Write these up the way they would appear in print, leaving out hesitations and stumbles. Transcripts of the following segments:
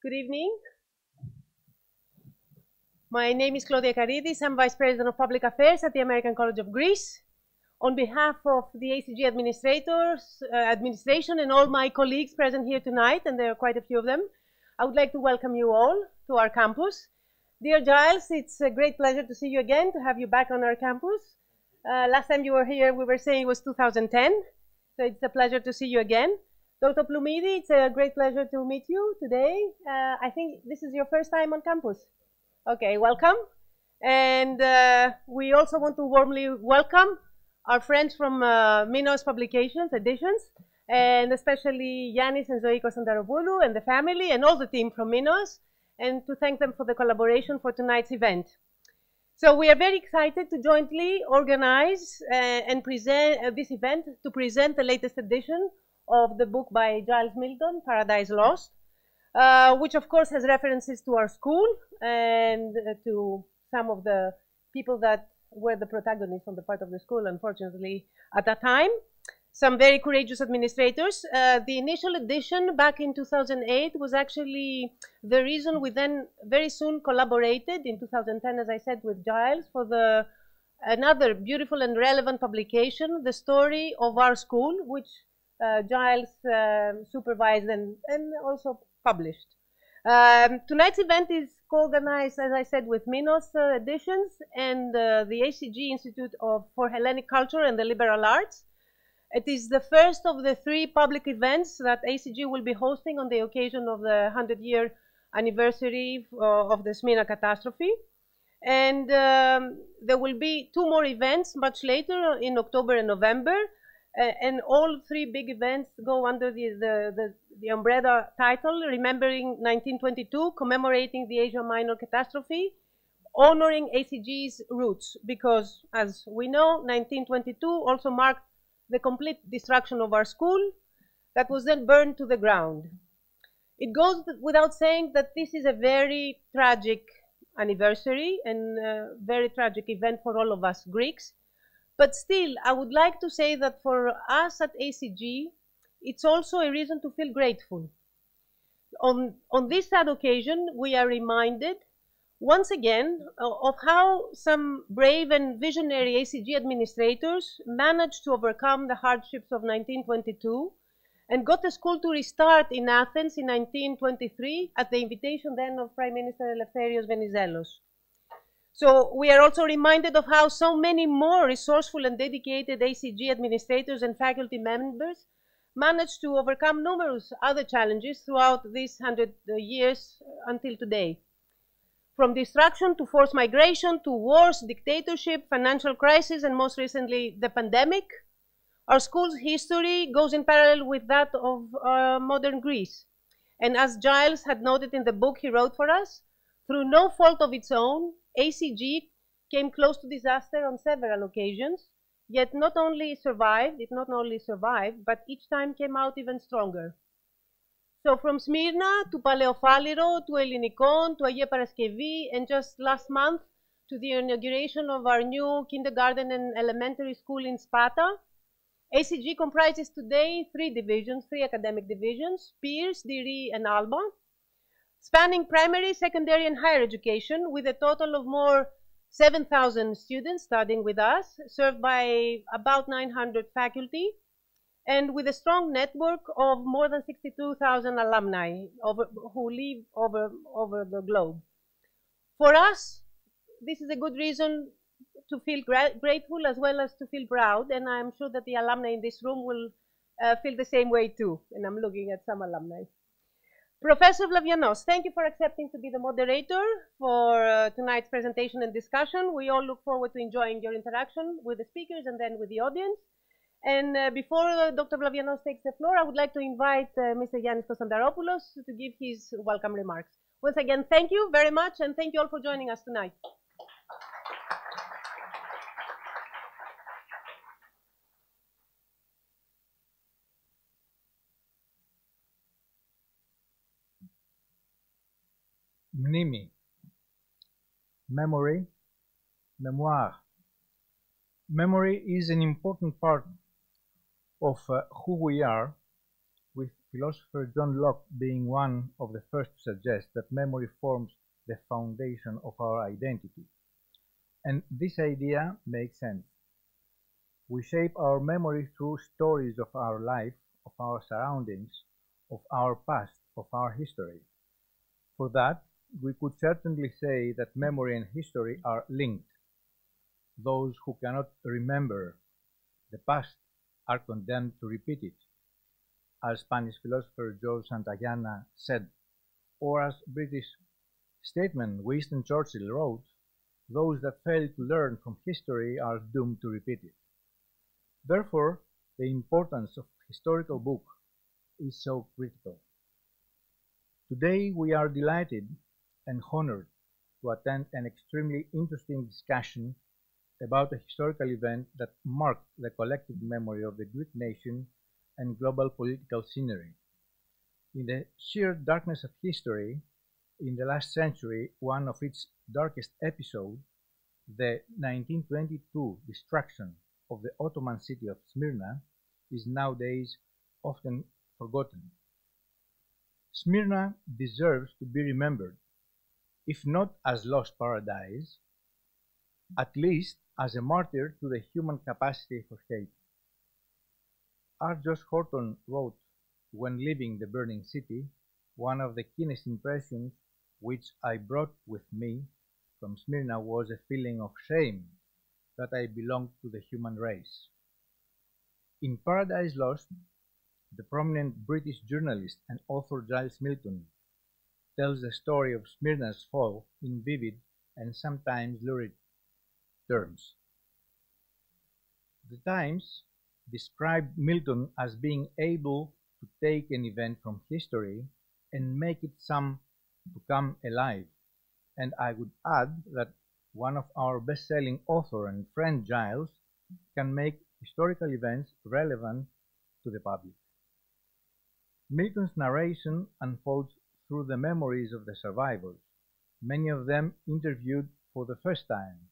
Good evening. My name is Claudia Karidis. I'm Vice President of Public Affairs at the American College of Greece. On behalf of the ACG administration and all my colleagues present here tonight, and there are quite a few of them, I would like to welcome you all to our campus. Dear Giles, it's a great pleasure to see you again, to have you back on our campus. Last time you were here, we were saying it was 2010, so it's a pleasure to see you again. Dr. Plumidi, it's a great pleasure to meet you today. I think this is your first time on campus. Okay, welcome. And we also want to warmly welcome our friends from Minos Publications Editions, and especially Yannis and Zoe Konstantaropoulou and the family and all the team from Minos, and to thank them for the collaboration for tonight's event. So we are very excited to jointly organize and present this event to present the latest edition of the book by Giles Milton, Paradise Lost, which of course has references to our school and to some of the people that were the protagonists on the part of the school, unfortunately, at that time. Some very courageous administrators. The initial edition back in 2008 was actually the reason we then very soon collaborated in 2010, as I said, with Giles for another beautiful and relevant publication, The Story of Our School, which Giles supervised and also published. Tonight's event is co-organized, as I said, with Minos Editions and the ACG Institute for Hellenic Culture and the Liberal Arts. It is the first of the 3 public events that ACG will be hosting on the occasion of the 100-year anniversary of the Smyrna catastrophe. And there will be 2 more events much later in October and November. And all 3 big events go under the umbrella title, Remembering 1922, Commemorating the Asia Minor Catastrophe, Honoring ACG's Roots, because, as we know, 1922 also marked the complete destruction of our school that was then burned to the ground. It goes without saying that this is a very tragic anniversary and a very tragic event for all of us Greeks. But still, I would like to say that for us at ACG, it's also a reason to feel grateful. On this sad occasion, we are reminded once again of how some brave and visionary ACG administrators managed to overcome the hardships of 1922 and got the school to restart in Athens in 1923 at the invitation then of Prime Minister Eleftherios Venizelos. So we are also reminded of how so many more resourceful and dedicated ACG administrators and faculty members managed to overcome numerous other challenges throughout these 100 years until today. From destruction to forced migration to wars, dictatorship, financial crisis, and most recently the pandemic, our school's history goes in parallel with that of modern Greece. And as Giles had noted in the book he wrote for us, through no fault of its own, ACG came close to disaster on several occasions, yet it not only survived, but each time came out even stronger. So from Smyrna to Paleophalliro to Ellinikon to Agea Paraskevi, and just last month to the inauguration of our new kindergarten and elementary school in Sparta, ACG comprises today 3 academic divisions, Peers, Diri, and Alba, spanning primary, secondary, and higher education with a total of more 7,000 students studying with us, served by about 900 faculty, and with a strong network of more than 62,000 alumni who live over the globe. For us, this is a good reason to feel grateful as well as to feel proud, and I'm sure that the alumni in this room will feel the same way too, and I'm looking at some alumni. Professor Vlavianos, thank you for accepting to be the moderator for tonight's presentation and discussion. We all look forward to enjoying your interaction with the speakers and then with the audience. And before Dr. Vlavianos takes the floor, I would like to invite Mr. Yannis Konstantaropoulos to give his welcome remarks. Once again, thank you very much, and thank you all for joining us tonight. Mnimi, memory, memoir. Memory is an important part of who we are, with philosopher John Locke being one of the first to suggest that memory forms the foundation of our identity. And this idea makes sense. We shape our memory through stories of our life, of our surroundings, of our past, of our history. For that, we could certainly say that memory and history are linked. Those who cannot remember the past are condemned to repeat it, as Spanish philosopher George Santayana said, or as British statesman Winston Churchill wrote, those that fail to learn from history are doomed to repeat it. Therefore, the importance of historical book is so critical. Today, we are delighted and honored to attend an extremely interesting discussion about a historical event that marked the collective memory of the Greek nation and global political scenery. In the sheer darkness of history, in the last century, one of its darkest episodes, the 1922 destruction of the Ottoman city of Smyrna, is nowadays often forgotten. Smyrna deserves to be remembered, if not as lost paradise, at least as a martyr to the human capacity for hate. R. Josh Horton wrote, when leaving the burning city, one of the keenest impressions which I brought with me from Smyrna was a feeling of shame that I belonged to the human race. In Paradise Lost, the prominent British journalist and author Giles Milton tells the story of Smyrna's fall in vivid and sometimes lurid terms. The Times described Milton as being able to take an event from history and make it to come alive. And I would add that one of our best-selling author and friend Giles can make historical events relevant to the public. Milton's narration unfolds through the memories of the survivors, many of them interviewed for the first time,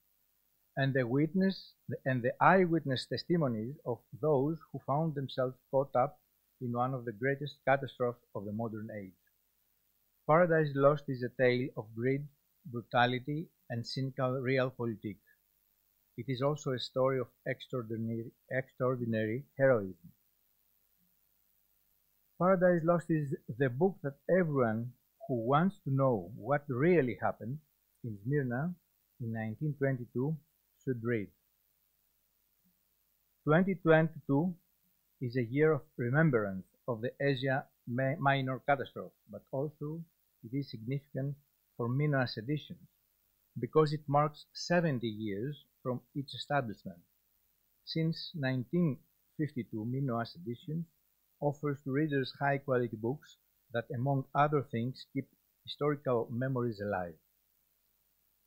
and the eyewitness testimonies of those who found themselves caught up in one of the greatest catastrophes of the modern age. Paradise Lost is a tale of greed, brutality, and cynical realpolitik. It is also a story of extraordinary heroism. Paradise Lost is the book that everyone who wants to know what really happened in Smyrna in 1922 should read. 2022 is a year of remembrance of the Asia Minor catastrophe, but also it is significant for Minoas editions because it marks 70 years from its establishment. Since 1952, Minoas editions offers to readers high-quality books that, among other things, keep historical memories alive.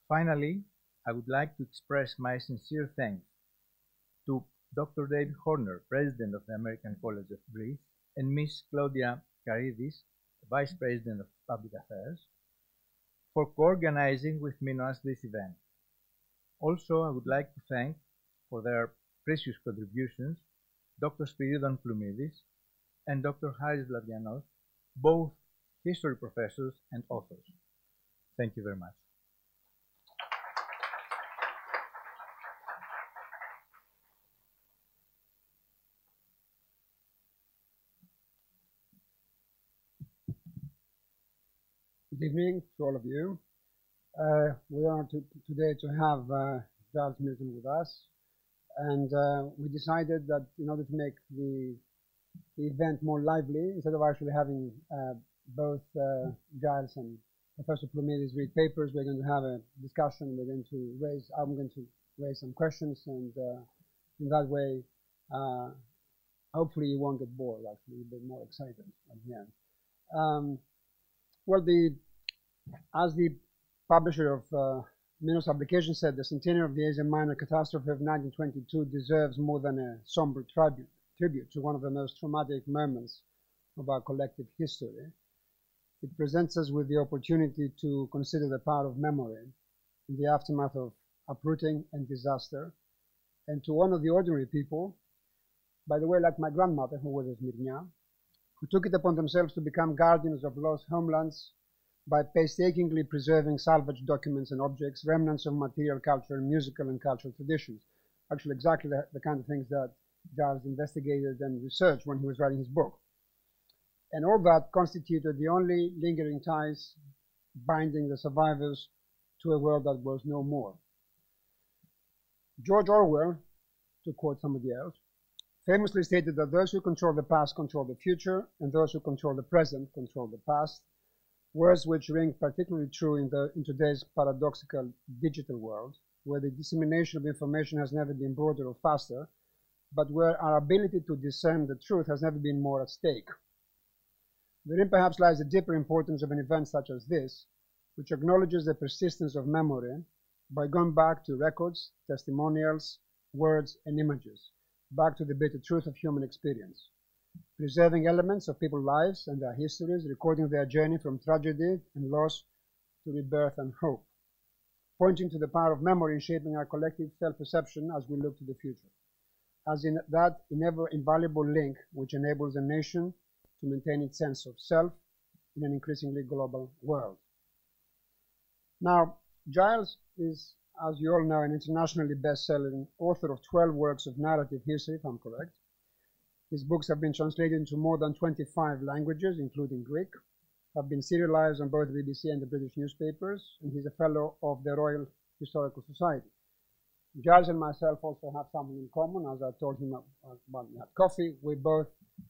Finally, I would like to express my sincere thanks to Dr. David Horner, President of the American College of Greece, and Ms. Claudia Karidis, Vice President of Public Affairs, for co-organizing with Minoas this event. Also, I would like to thank, for their precious contributions, Dr. Spyrίδων Plumidis and Dr. Haris Vladianos, both history professors and authors. Thank you very much. Good evening to all of you. We are today to have Giles Milton with us, and we decided that in order to make the event more lively, instead of actually having both Giles and Professor Plumidis read papers, we're going to have a discussion. I'm going to raise some questions, and in that way, hopefully you won't get bored. Actually, you'll be more excited at the end. Well, as the publisher of Minos' publication said, the centenary of the Asia Minor catastrophe of 1922 deserves more than a somber tribute to one of the most traumatic moments of our collective history. It presents us with the opportunity to consider the power of memory in the aftermath of uprooting and disaster, and to honor the ordinary people, by the way, like my grandmother, who was a Smyrnia, who took it upon themselves to become guardians of lost homelands by painstakingly preserving salvaged documents and objects, remnants of material culture, musical and cultural traditions. Actually, exactly the kind of things that Giles investigated and researched when he was writing his book. And all that constituted the only lingering ties binding the survivors to a world that was no more. George Orwell, to quote somebody else, famously stated that those who control the past control the future, and those who control the present control the past, words which ring particularly true in today's paradoxical digital world, where the dissemination of information has never been broader or faster, but where our ability to discern the truth has never been more at stake. Therein perhaps lies the deeper importance of an event such as this, which acknowledges the persistence of memory by going back to records, testimonials, words, and images, back to the bitter truth of human experience, preserving elements of people's lives and their histories, recording their journey from tragedy and loss to rebirth and hope, pointing to the power of memory in shaping our collective self-perception as we look to the future, as in that invaluable link which enables a nation to maintain its sense of self in an increasingly global world. Now, Giles is, as you all know, an internationally best-selling author of 12 works of narrative history, if I'm correct. His books have been translated into more than 25 languages, including Greek, have been serialized on both the BBC and the British newspapers, and he's a fellow of the Royal Historical Society. Giles and myself also have something in common. As I told him when we had coffee, we both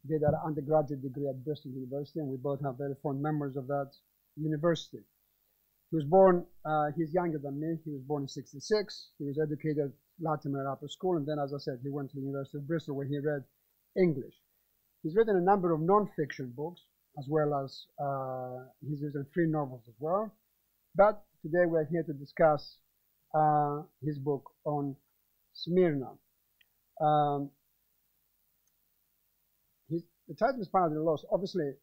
did our undergraduate degree at Bristol University, and we both have very fond memories of that university. He was born, he's younger than me, he was born in '66. He was educated at Latimer Upper School, and then, as I said, he went to the University of Bristol where he read English. He's written a number of non-fiction books, as well as he's written 3 novels as well. But today we're here to discuss his book on Smyrna. The title is Paradise Lost. Obviously,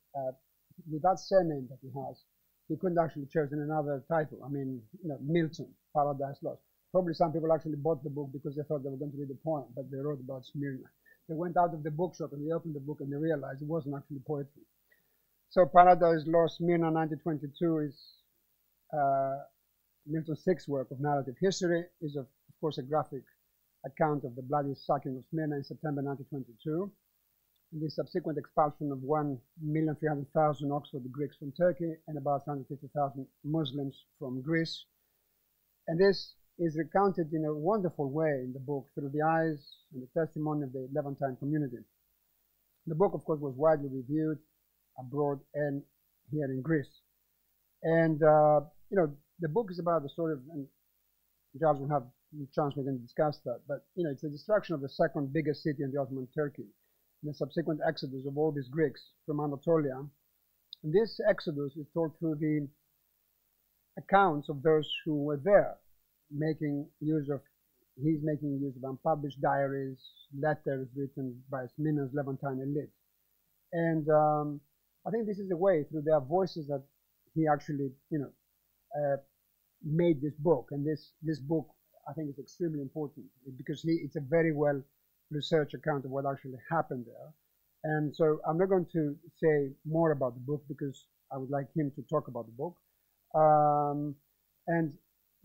with that surname that he has, he couldn't actually chosen another title. I mean, you know, Mίλτον, Paradise Lost. Probably some people actually bought the book because they thought they were going to read a poem, but they wrote about Smyrna. They went out of the bookshop and they opened the book and they realized it wasn't actually poetry. So Paradise Lost, Smyrna, 1922 is Mίλton's 6th work of narrative history, is of course a graphic account of the bloody sacking of Smyrna in September 1922, and the subsequent expulsion of 1,300,000 Oxford Greeks from Turkey and about 150,000 Muslims from Greece. And this is recounted in a wonderful way in the book through the eyes and the testimony of the Levantine community. The book, of course, was widely reviewed abroad and here in Greece. And, you know, the book is about the story of, and Giles will have a chance we're going to discuss that, but, you know, it's the destruction of the second biggest city in the Ottoman Turkey, and the subsequent exodus of all these Greeks from Anatolia. And this exodus is told through the accounts of those who were there, he's making use of unpublished diaries, letters written by Smyrna's Levantine elite. And I think this is a way through their voices that he actually, you know, made this book. And this book, I think, is extremely important because it's a very well researched account of what actually happened there. And so I'm not going to say more about the book because I would like him to talk about the book. And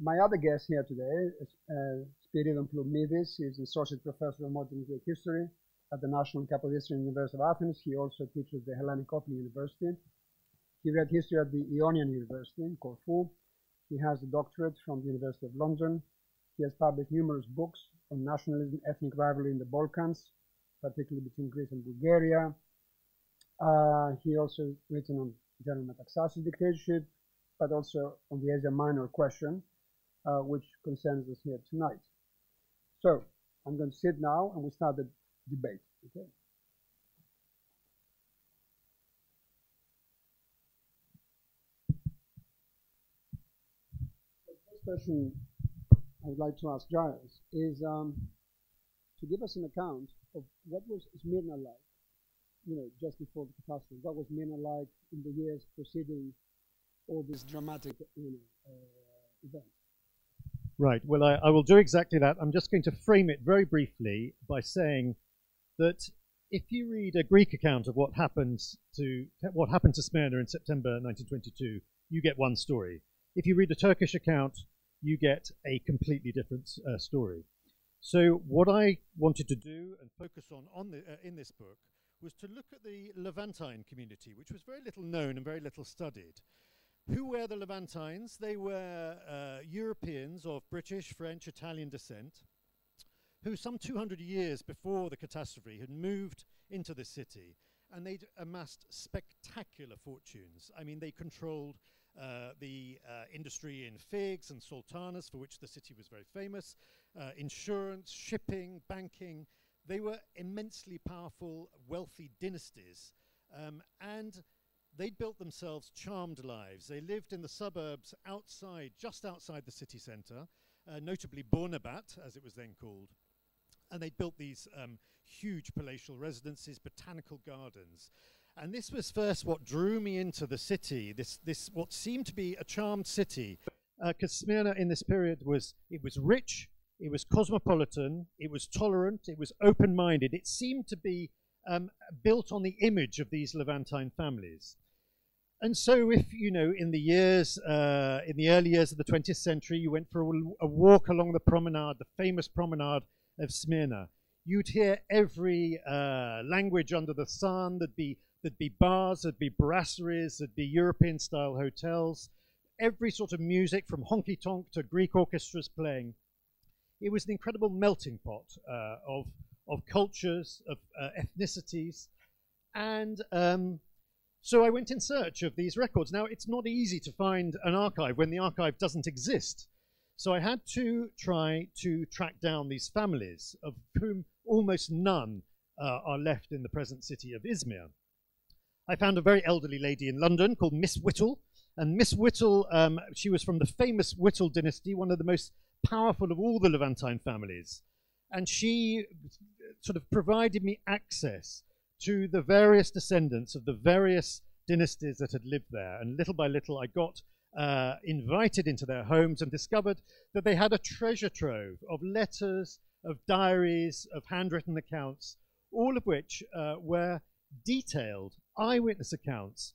my other guest here today is Spyrίδων Plumidis. He's an associate professor of modern Greek history at the National Kapodistria University of Athens. He also teaches the Hellenic University. He read history at the Ionian University in Corfu. He has a doctorate from the University of London. He has published numerous books on nationalism, ethnic rivalry in the Balkans, particularly between Greece and Bulgaria. He also written on General Metaxas dictatorship, but also on the Asia Minor question, which concerns us here tonight. So I'm going to sit now and we start the debate. Okay. The first question I would like to ask Giles is to give us an account of what was Smyrna like, you know, just before the catastrophe. What was Smyrna like in the years preceding all this dramatic, event? Right. Well, I will do exactly that. I'm just going to frame it very briefly by saying that if you read a Greek account of what happened to Smyrna in September 1922, you get one story. If you read a Turkish account, you get a completely different story. So what I wanted to do and focus on in this book was to look at the Levantine community, which was very little known and very little studied. Who were the Levantines? They were Europeans of British, French, Italian descent, who some 200 years before the catastrophe had moved into the city, and they'd amassed spectacular fortunes. I mean, they controlled the industry in figs and sultanas, for which the city was very famous, insurance, shipping, banking. They were immensely powerful, wealthy dynasties, and they'd built themselves charmed lives. They lived in the suburbs outside, just outside the city centre, notably Bornabat, as it was then called. And they'd built these huge palatial residences, botanical gardens. And this was first what drew me into the city, this what seemed to be a charmed city. Because Smyrna in this period was rich, it was cosmopolitan, it was tolerant, it was open-minded. It seemed to be built on the image of these Levantine families. And so if, you know, in the early years of the 20th century, you went for a walk along the promenade, the famous promenade of Smyrna, you'd hear every language under the sun. There'd be bars, there'd be brasseries, there'd be European-style hotels, every sort of music from honky-tonk to Greek orchestras playing. It was an incredible melting pot of cultures, of ethnicities, and so I went in search of these records. Now, it's not easy to find an archive when the archive doesn't exist. So I had to try to track down these families, of whom almost none are left in the present city of Izmir. I found a very elderly lady in London called Miss Whittle. And Miss Whittle, she was from the famous Whittle dynasty, one of the most powerful of all the Levantine families. And she sort of provided me access to the various descendants of the various dynasties that had lived there. And little by little, I got invited into their homes and discovered that they had a treasure trove of letters, of diaries, of handwritten accounts, all of which were detailed eyewitness accounts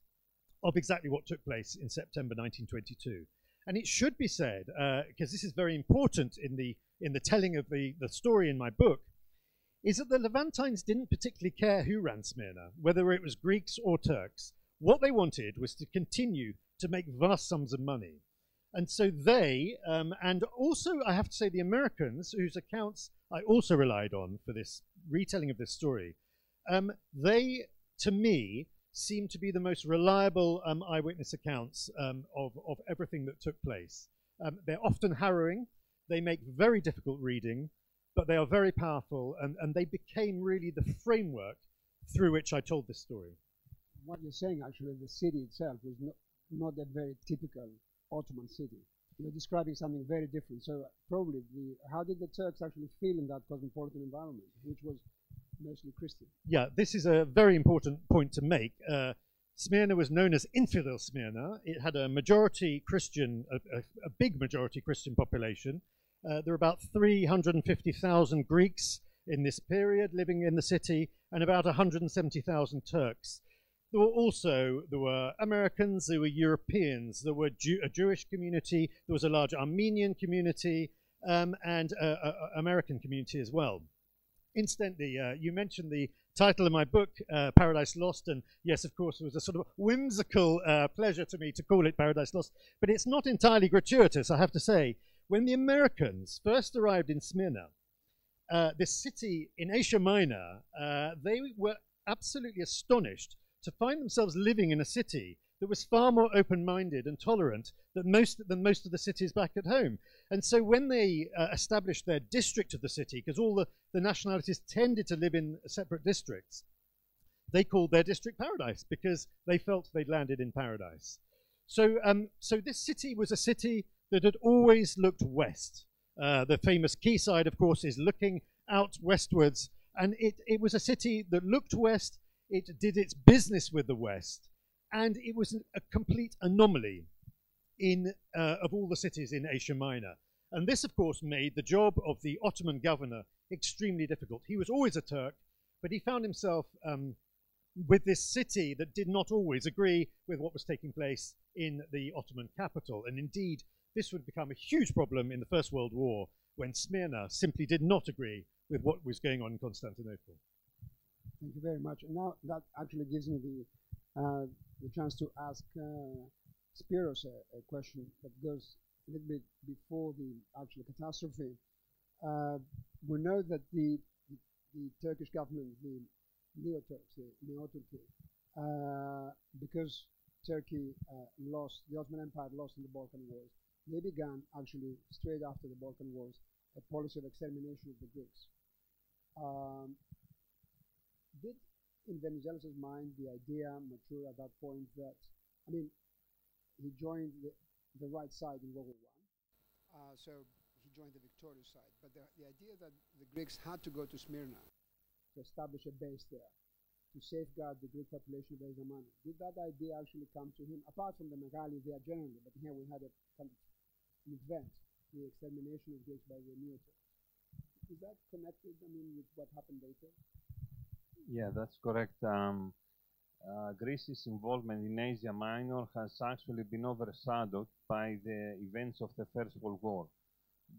of exactly what took place in September 1922. And it should be said, because this is very important in the telling of the story in my book, is that the Levantines didn't particularly care who ran Smyrna, whether it was Greeks or Turks. What they wanted was to continue to make vast sums of money. And so they, and also I have to say the Americans, whose accounts I also relied on for this retelling of this story, they, to me, seem to be the most reliable eyewitness accounts of everything that took place. They're often harrowing, they make very difficult reading, but they are very powerful, and they became really the framework through which I told this story. What you're saying, actually, the city itself was not a very typical Ottoman city. You're describing something very different. So probably, how did the Turks actually feel in that cosmopolitan environment, which was mostly Christian? Yeah, this is a very important point to make. Smyrna was known as infidel Smyrna. It had a majority Christian, a big majority Christian population. There were about 350,000 Greeks in this period living in the city, and about 170,000 Turks. There were Americans, there were Europeans, there were a Jewish community, there was a large Armenian community, and an American community as well. Incidentally, you mentioned the title of my book, Paradise Lost, and yes, of course, it was a sort of whimsical pleasure to me to call it Paradise Lost, but it's not entirely gratuitous, I have to say. When the Americans first arrived in Smyrna, this city in Asia Minor, they were absolutely astonished to find themselves living in a city that was far more open-minded and tolerant than most of the cities back at home. And so when they established their district of the city, because all the nationalities tended to live in separate districts, they called their district Paradise because they felt they'd landed in paradise. So, so this city was a city that had always looked west. The famous quayside, of course, is looking out westwards, and it was a city that looked west. It did its business with the West, and it was a complete anomaly of all the cities in Asia Minor. And this, of course, made the job of the Ottoman governor extremely difficult. He was always a Turk, but he found himself with this city that did not always agree with what was taking place in the Ottoman capital. And indeed, this would become a huge problem in the First World War when Smyrna simply did not agree with what was going on in Constantinople. Thank you very much. And now that actually gives me the chance to ask Spiros a question that goes a little bit before the actual catastrophe. We know that the Turkish government, the Neo-Turkey, because Turkey lost, the Ottoman Empire lost in the Balkan Wars, they began actually straight after the Balkan Wars a policy of extermination of the Greeks. Did in Venizelos' mind the idea mature at that point that, I mean, he joined the right side in World War I, so he joined the victorious side, but the idea that the Greeks had to go to Smyrna to establish a base there, to safeguard the Greek population of Asia Minor. Did that idea actually come to him, apart from the Megali idea generally, but here we had a kind of an event, the extermination of Greeks by the Neo-Turks. Is that connected, I mean, with what happened later? Yeah, that's correct. Greece's involvement in Asia Minor has actually been overshadowed by the events of the First World War.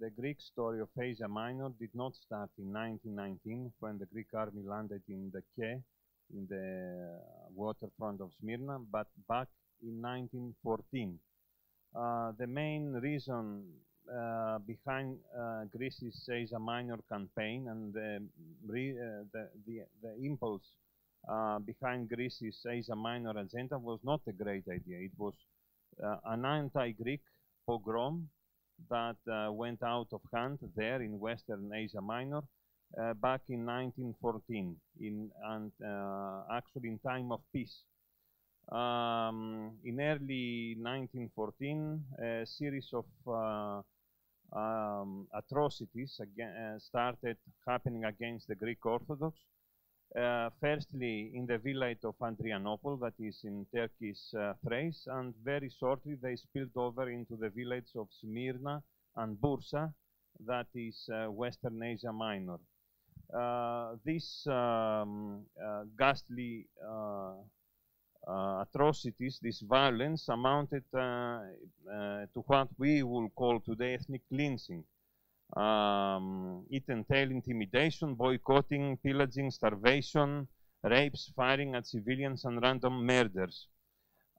The Greek story of Asia Minor did not start in 1919 when the Greek army landed in the Ke, in the waterfront of Smyrna, but back in 1914. The main reason behind Greece's Asia Minor campaign and the impulse behind Greece's Asia Minor agenda was not a great idea. It was an anti-Greek pogrom that went out of hand there in Western Asia Minor back in 1914, actually in time of peace. In early 1914, a series of atrocities started happening against the Greek Orthodox. Firstly, in the village of Andrianople, that is in Turkish Thrace, and very shortly they spilled over into the village of Smyrna and Bursa, that is Western Asia Minor. These ghastly atrocities, this violence, amounted to what we will call today ethnic cleansing. It entailed intimidation, boycotting, pillaging, starvation, rapes, firing at civilians, and random murders.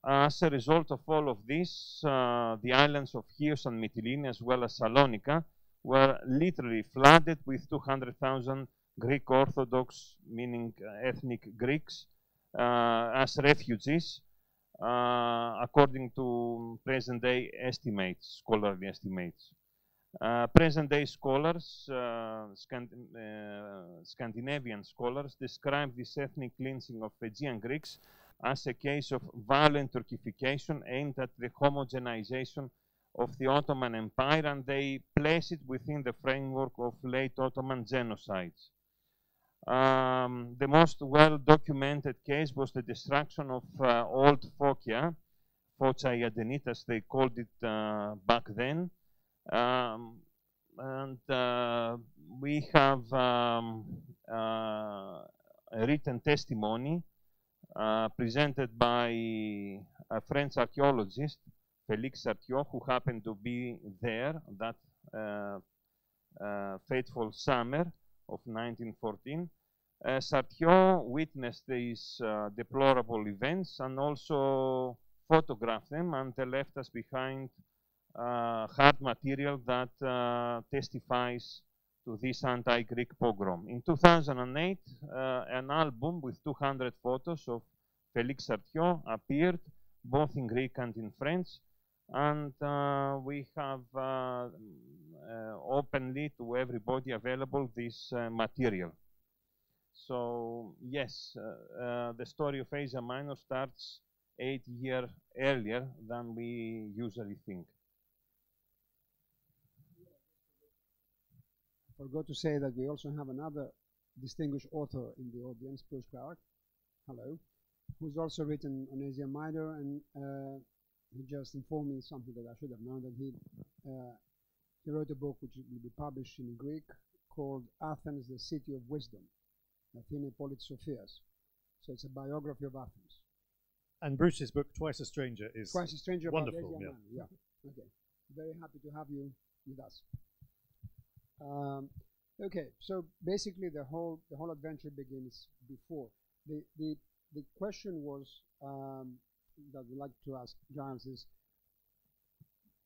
As a result of all of this, the islands of Chios and Mytilene, as well as Salonika, were literally flooded with 200,000 Greek Orthodox, meaning ethnic Greeks, as refugees, according to present-day estimates, scholarly estimates. Present-day scholars, Scandinavian scholars, describe this ethnic cleansing of Aegean Greeks as a case of violent Turkification aimed at the homogenization of the Ottoman Empire, and they place it within the framework of late Ottoman genocides. The most well-documented case was the destruction of old Phocia, Phoca Iadenitas, as they called it back then. We have a written testimony presented by a French archaeologist, Félix Sartiot, who happened to be there that fateful summer of 1914. Sartiot witnessed these deplorable events and also photographed them, and they left us behind hard material that testifies to this anti-Greek pogrom. In 2008, an album with 200 photos of Félix Sartiot appeared, both in Greek and in French, and we have openly to everybody available this material. So yes, the story of Asia Minor starts 8 years earlier than we usually think. I forgot to say that we also have another distinguished author in the audience, Bruce Clark, hello, who's also written on Asia Minor, and he just informed me something that I should have known, that he wrote a book which will be published in Greek called Athens, the City of Wisdom. Athene, Polis Sophias. So it's a biography of Athens. And Bruce's book, Twice a Stranger, is Twice a Stranger wonderful. About Asia Minor. Yeah. Okay. Very happy to have you with us. Okay. So basically, the whole adventure begins before. The question was that we'd like to ask Giles is,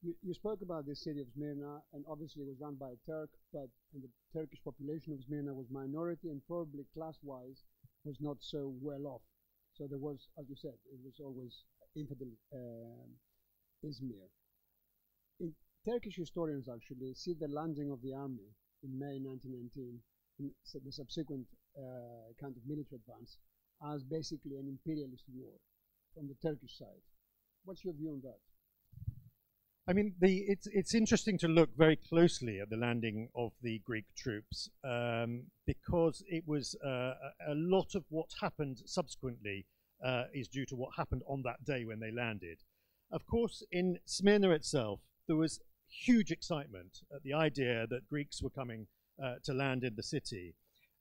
you spoke about the city of Smyrna, and obviously it was run by a Turk, but the Turkish population of Smyrna was minority and probably class-wise was not so well off. So there was, as you said, it was always infidel Izmir. Turkish historians actually see the landing of the army in May 1919, and the subsequent kind of military advance, as basically an imperialist war from the Turkish side. What's your view on that? I mean, it's interesting to look very closely at the landing of the Greek troops because it was a lot of what happened subsequently is due to what happened on that day when they landed. Of course, in Smyrna itself, there was huge excitement at the idea that Greeks were coming to land in the city.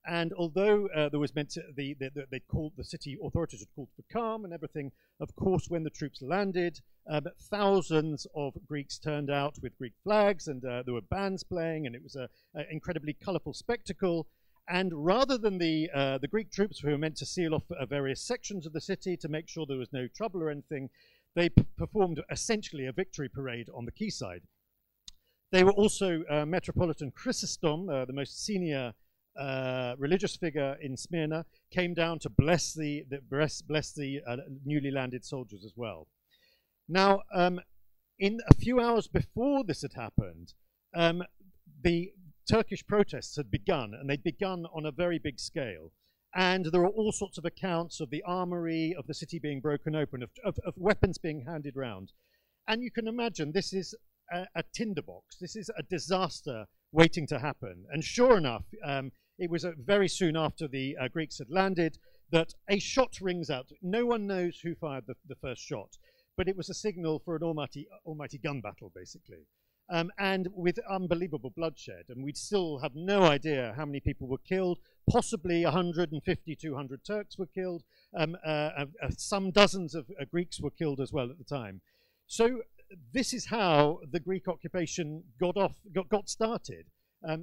And although there was meant to, they called the city authorities had called for calm and everything, of course, when the troops landed, thousands of Greeks turned out with Greek flags, and there were bands playing, and it was an incredibly colourful spectacle. And rather than the Greek troops who were meant to seal off various sections of the city to make sure there was no trouble or anything, they performed essentially a victory parade on the quayside. They were also Metropolitan Chrysostom, the most senior religious figure in Smyrna, came down to bless the newly landed soldiers as well. Now, in a few hours before this had happened, the Turkish protests had begun, and they'd begun on a very big scale. And there were all sorts of accounts of the armory of the city being broken open, of weapons being handed round. And you can imagine this is a tinderbox. This is a disaster waiting to happen. And sure enough, it was very soon after the Greeks had landed that a shot rings out. No one knows who fired the first shot, but it was a signal for an almighty gun battle, basically. And with unbelievable bloodshed. And we still have no idea how many people were killed. Possibly 150, 200 Turks were killed. Some dozens of Greeks were killed as well at the time. So this is how the Greek occupation got started.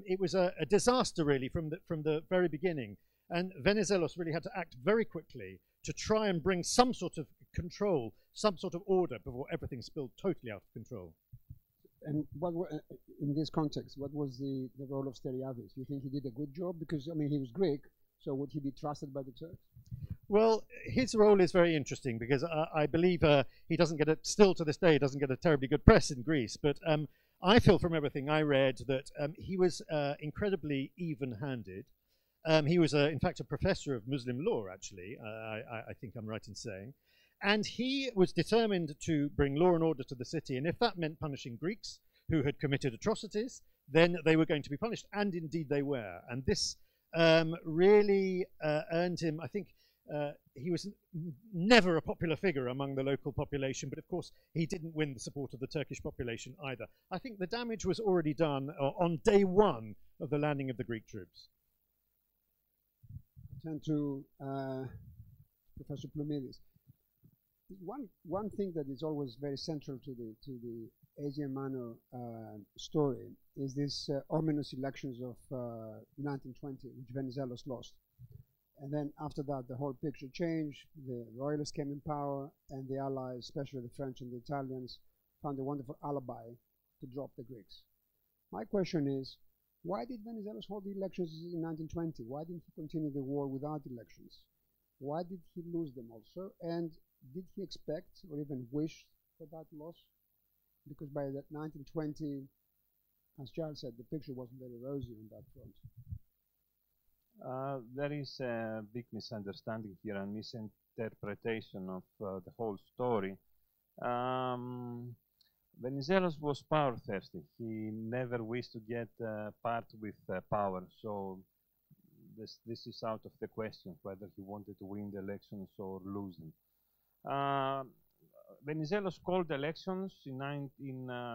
It was a disaster, really, from the very beginning. And Venizelos really had to act very quickly to try and bring some sort of control, some sort of order before everything spilled totally out of control. And what in this context, what was the role of Steriadis? Do you think he did a good job? Because, I mean, he was Greek, so would he be trusted by the Turks? Well, his role is very interesting because I believe he doesn't get still to this day, he doesn't get a terribly good press in Greece. But I feel from everything I read that he was incredibly even-handed. He was, in fact, a professor of Muslim law, actually, I think I'm right in saying. And he was determined to bring law and order to the city. And if that meant punishing Greeks who had committed atrocities, then they were going to be punished. And indeed they were. And this really earned him, I think, he was never a popular figure among the local population. But of course, he didn't win the support of the Turkish population either. I think the damage was already done on day one of the landing of the Greek troops. I'll turn to Professor Plumidis. One thing that is always very central to the Asia Minor story is this ominous elections of 1920, which Venizelos lost. And then after that, the whole picture changed. The royalists came in power, and the allies, especially the French and the Italians, found a wonderful alibi to drop the Greeks. My question is, why did Venizelos hold the elections in 1920? Why didn't he continue the war without elections? Why did he lose them also? And did he expect or even wish for that loss? Because by that 1920, as Giles said, the picture wasn't very rosy on that front. There is a big misunderstanding here and misinterpretation of the whole story. Venizelos was power thirsty. He never wished to get part with power, so this is out of the question whether he wanted to win the elections or lose them. Venizelos called elections in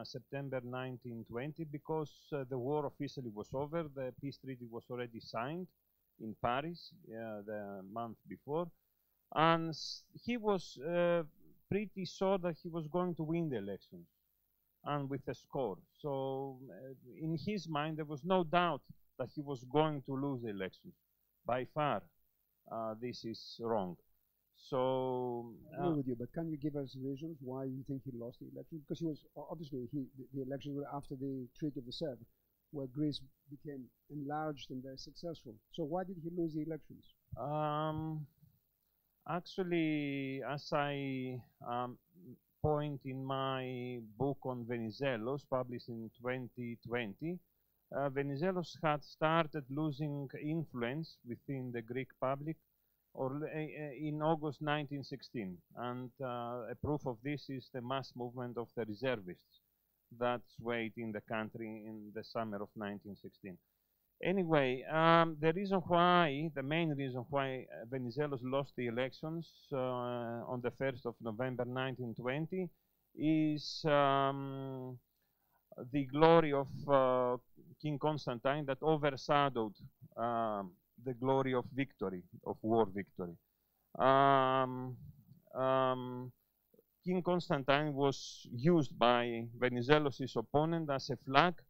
September 1920 because the war officially was over, the peace treaty was already signed, in Paris the month before, and he was pretty sure that he was going to win the elections, and with a score. So in his mind, there was no doubt that he was going to lose the elections. By far, this is wrong. So I agree with you, but can you give us reasons why you think he lost the election? Because he was obviously the elections were after the Treaty of the Sevres, where Greece became enlarged and very successful. So why did he lose the elections? Actually, as I point in my book on Venizelos, published in 2020, Venizelos had started losing influence within the Greek public in August 1916, and a proof of this is the mass movement of the reservists that swayed in the country in the summer of 1916. Anyway, the main reason why Venizelos lost the elections on the 1st of November 1920 is the glory of King Constantine that overshadowed the glory of victory, of war victory. King Constantine was used by Venizelos' opponent as a flag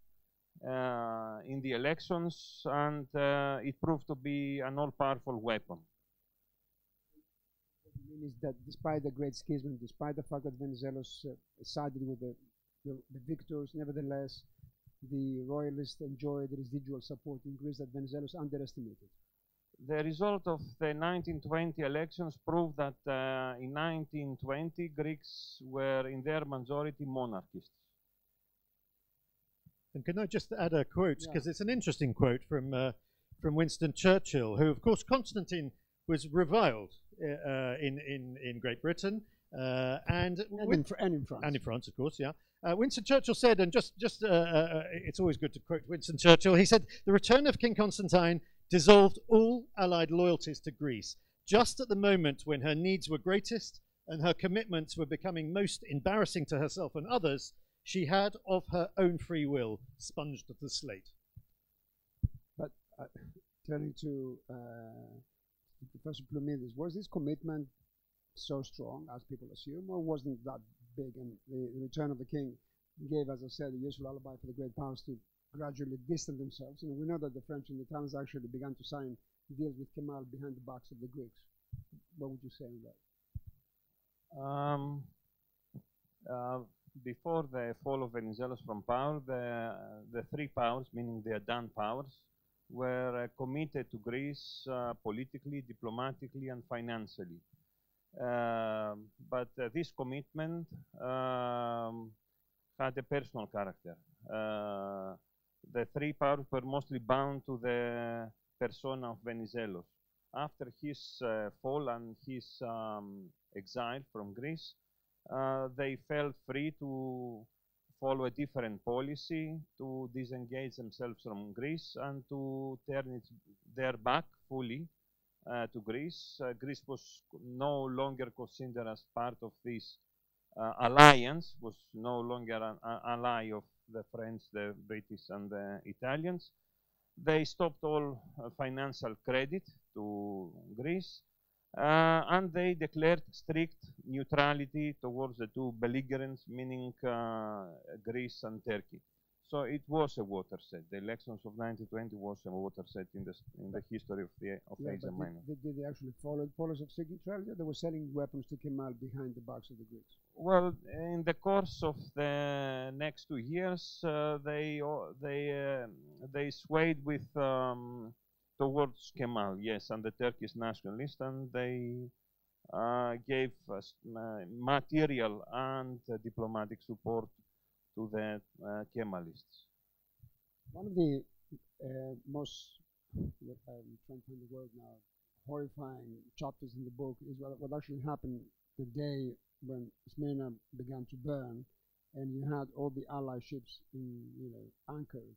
in the elections, and it proved to be an all-powerful weapon. What you mean is that despite the great schism, despite the fact that Venizelos sided with the victors, nevertheless, the royalists enjoyed residual support in Greece that Venizelos underestimated. The result of the 1920 elections proved that in 1920 Greeks were in their majority monarchists. And can I just add a quote, because it's an interesting quote from Winston Churchill, who, of course, Constantine was reviled in Great Britain and in France. And in France, of course, yeah. Winston Churchill said, and it's always good to quote Winston Churchill, he said, "The return of King Constantine dissolved all allied loyalties to Greece, just at the moment when her needs were greatest and her commitments were becoming most embarrassing to herself and others, she had, of her own free will, sponged the slate." But turning to Professor Plumidis, was this commitment so strong, as people assume, or wasn't that big? And the return of the king gave, as I said, a useful alibi for the great powers to gradually distance themselves. And we know that the French and the Italians actually began to sign deals with Kemal behind the backs of the Greeks. What would you say on that? Before the fall of Venizelos from power, the three powers, meaning the Adan powers, were committed to Greece politically, diplomatically, and financially. But this commitment had a personal character. The three powers were mostly bound to the persona of Venizelos. After his fall and his exile from Greece, they felt free to follow a different policy, to disengage themselves from Greece and to turn their back fully to Greece. Greece was no longer considered as part of this alliance, was no longer an ally of the French, the British, and the Italians. They stopped all financial credit to Greece, and they declared strict neutrality towards the two belligerents, meaning Greece and Turkey. So it was a watershed. The elections of 1920 was a watershed in the history of Asia Minor. Did they actually follow the policy of strict neutrality? They were selling weapons to Kemal behind the backs of the Greeks. Well, in the course of the next 2 years, they swayed with towards Kemal, yes, and the Turkish nationalists, and they gave material and diplomatic support to the Kemalists. One of the most, I'm trying to find the word now, horrifying chapters in the book is what actually happened the day when Smyrna began to burn, and you had all the ally ships anchored,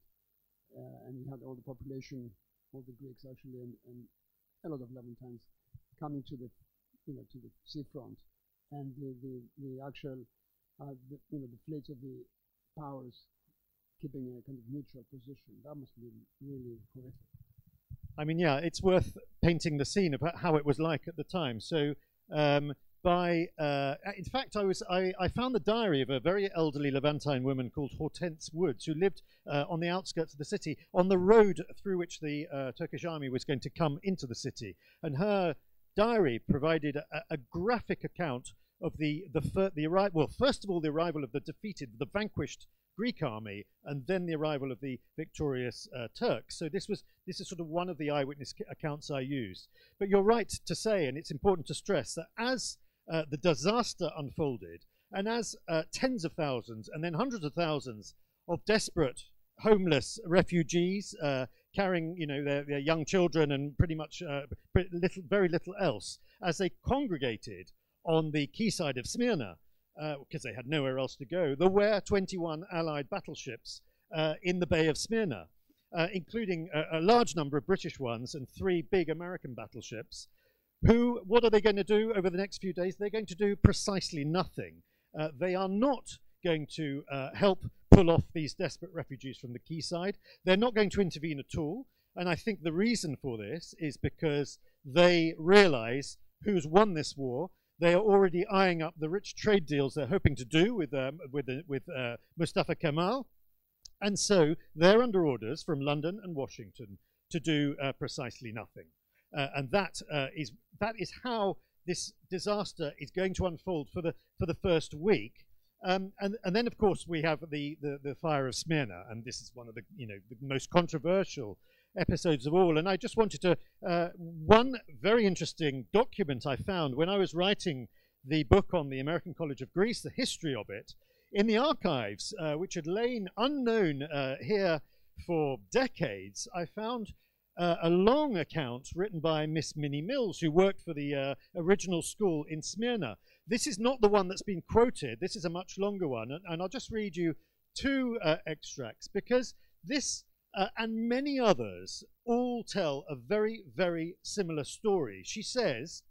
and you had all the population, all the Greeks actually, and a lot of Levantines coming to the seafront, and the actual the fleets of the powers keeping a kind of neutral position. That must be really horrific. I mean, yeah, it's worth painting the scene about how it was like at the time. So, in fact, I found the diary of a very elderly Levantine woman called Hortense Woods, who lived on the outskirts of the city, on the road through which the Turkish army was going to come into the city. And her diary provided a graphic account of the arrival. Well, first of all, the arrival of the vanquished Greek army, and then the arrival of the victorious Turks. So this is sort of one of the eyewitness accounts I used. But you're right to say, and it's important to stress, that as the disaster unfolded, and as tens of thousands and then hundreds of thousands of desperate, homeless refugees carrying, their young children and pretty much very little else, as they congregated on the quayside of Smyrna, because they had nowhere else to go, there were 21 Allied battleships in the Bay of Smyrna, including a large number of British ones and 3 big American battleships. What are they going to do over the next few days? They're going to do precisely nothing. They are not going to help pull off these desperate refugees from the quayside. They're not going to intervene at all. And I think the reason for this is because they realize who's won this war. They are already eyeing up the rich trade deals they're hoping to do with Mustafa Kemal. And so they're under orders from London and Washington to do precisely nothing. And that is how this disaster is going to unfold for the first week. And then, of course, we have the fire of Smyrna, and this is one of the most controversial episodes of all. And I just wanted to one very interesting document I found when I was writing the book on the American College of Greece, the history of it, in the archives, which had lain unknown here for decades. I found a long account written by Miss Minnie Mills, who worked for the original school in Smyrna. This is not the one that's been quoted. This is a much longer one, and I'll just read you 2 extracts, because this and many others all tell a very, very similar story. She says,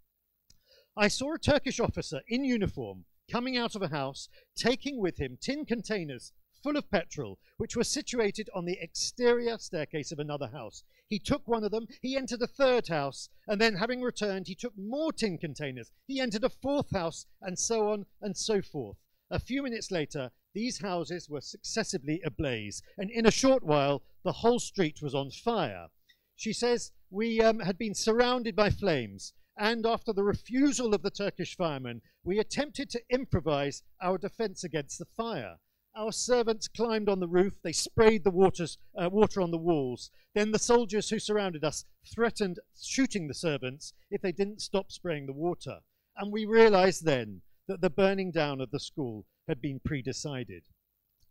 "I saw a Turkish officer in uniform coming out of a house, taking with him tin containers full of petrol, which were situated on the exterior staircase of another house. He took one of them, he entered a 3rd house, and then having returned, he took more tin containers. He entered a 4th house, and so on and so forth. A few minutes later, these houses were successively ablaze, and in a short while, the whole street was on fire." She says, "We had been surrounded by flames, and after the refusal of the Turkish firemen, we attempted to improvise our defense against the fire. Our servants climbed on the roof, they sprayed the water on the walls. Then the soldiers who surrounded us threatened shooting the servants if they didn't stop spraying the water. And we realized then that the burning down of the school had been pre-decided."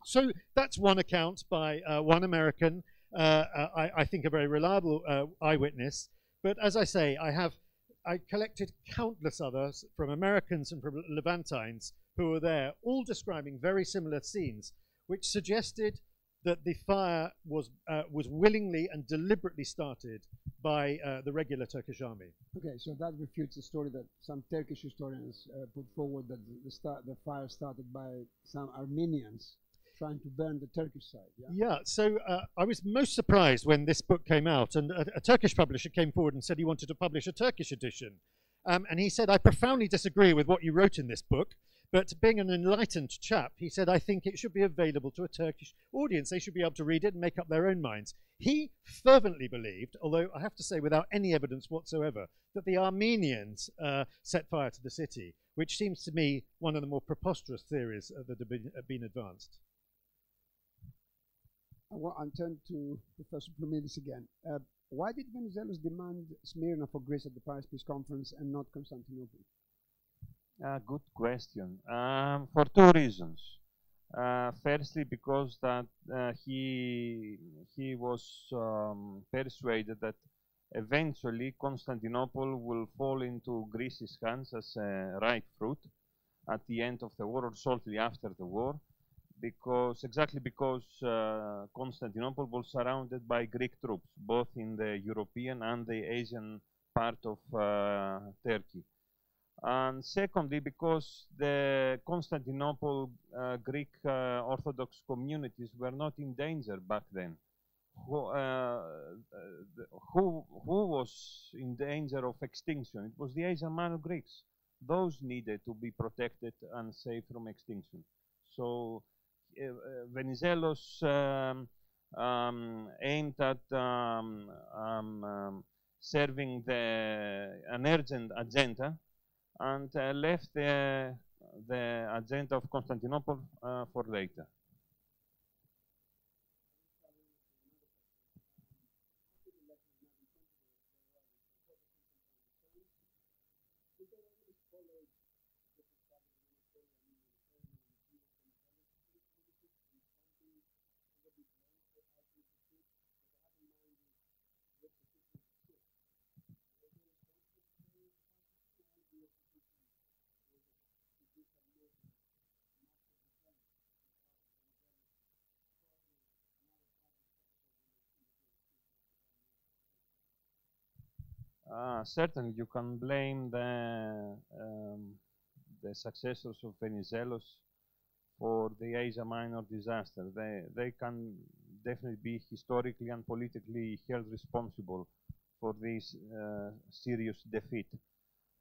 So that's one account by one American, I think a very reliable eyewitness. But as I say, I collected countless others from Americans and from Levantines who were there, all describing very similar scenes, which suggested that the fire was willingly and deliberately started by the regular Turkish army. Okay, so that refutes the story that some Turkish historians put forward, that the fire started by some Armenians trying to burn the Turkish side. Yeah, so I was most surprised when this book came out, and a Turkish publisher came forward and said he wanted to publish a Turkish edition. And he said, "I profoundly disagree with what you wrote in this book, but being an enlightened chap," he said, "I think it should be available to a Turkish audience. They should be able to read it and make up their own minds." He fervently believed, although I have to say without any evidence whatsoever, that the Armenians set fire to the city, which seems to me one of the more preposterous theories that have been advanced. I'll turn to Professor Plumidis again. Why did Venizelos demand Smyrna for Greece at the Paris Peace Conference and not Constantinople? Good question. For 2 reasons. Firstly, because that he was persuaded that eventually Constantinople will fall into Greece's hands as a ripe fruit at the end of the war or shortly after the war, because Constantinople was surrounded by Greek troops, both in the European and the Asian part of Turkey. And secondly, because the Constantinople Greek Orthodox communities were not in danger back then. who was in danger of extinction? It was the Asia Minor Greeks. Those needed to be protected and saved from extinction. So Venizelos aimed at serving an urgent agenda and left the agenda of Constantinople for later. Certainly, you can blame the successors of Venizelos for the Asia Minor disaster. They can definitely be historically and politically held responsible for this serious defeat.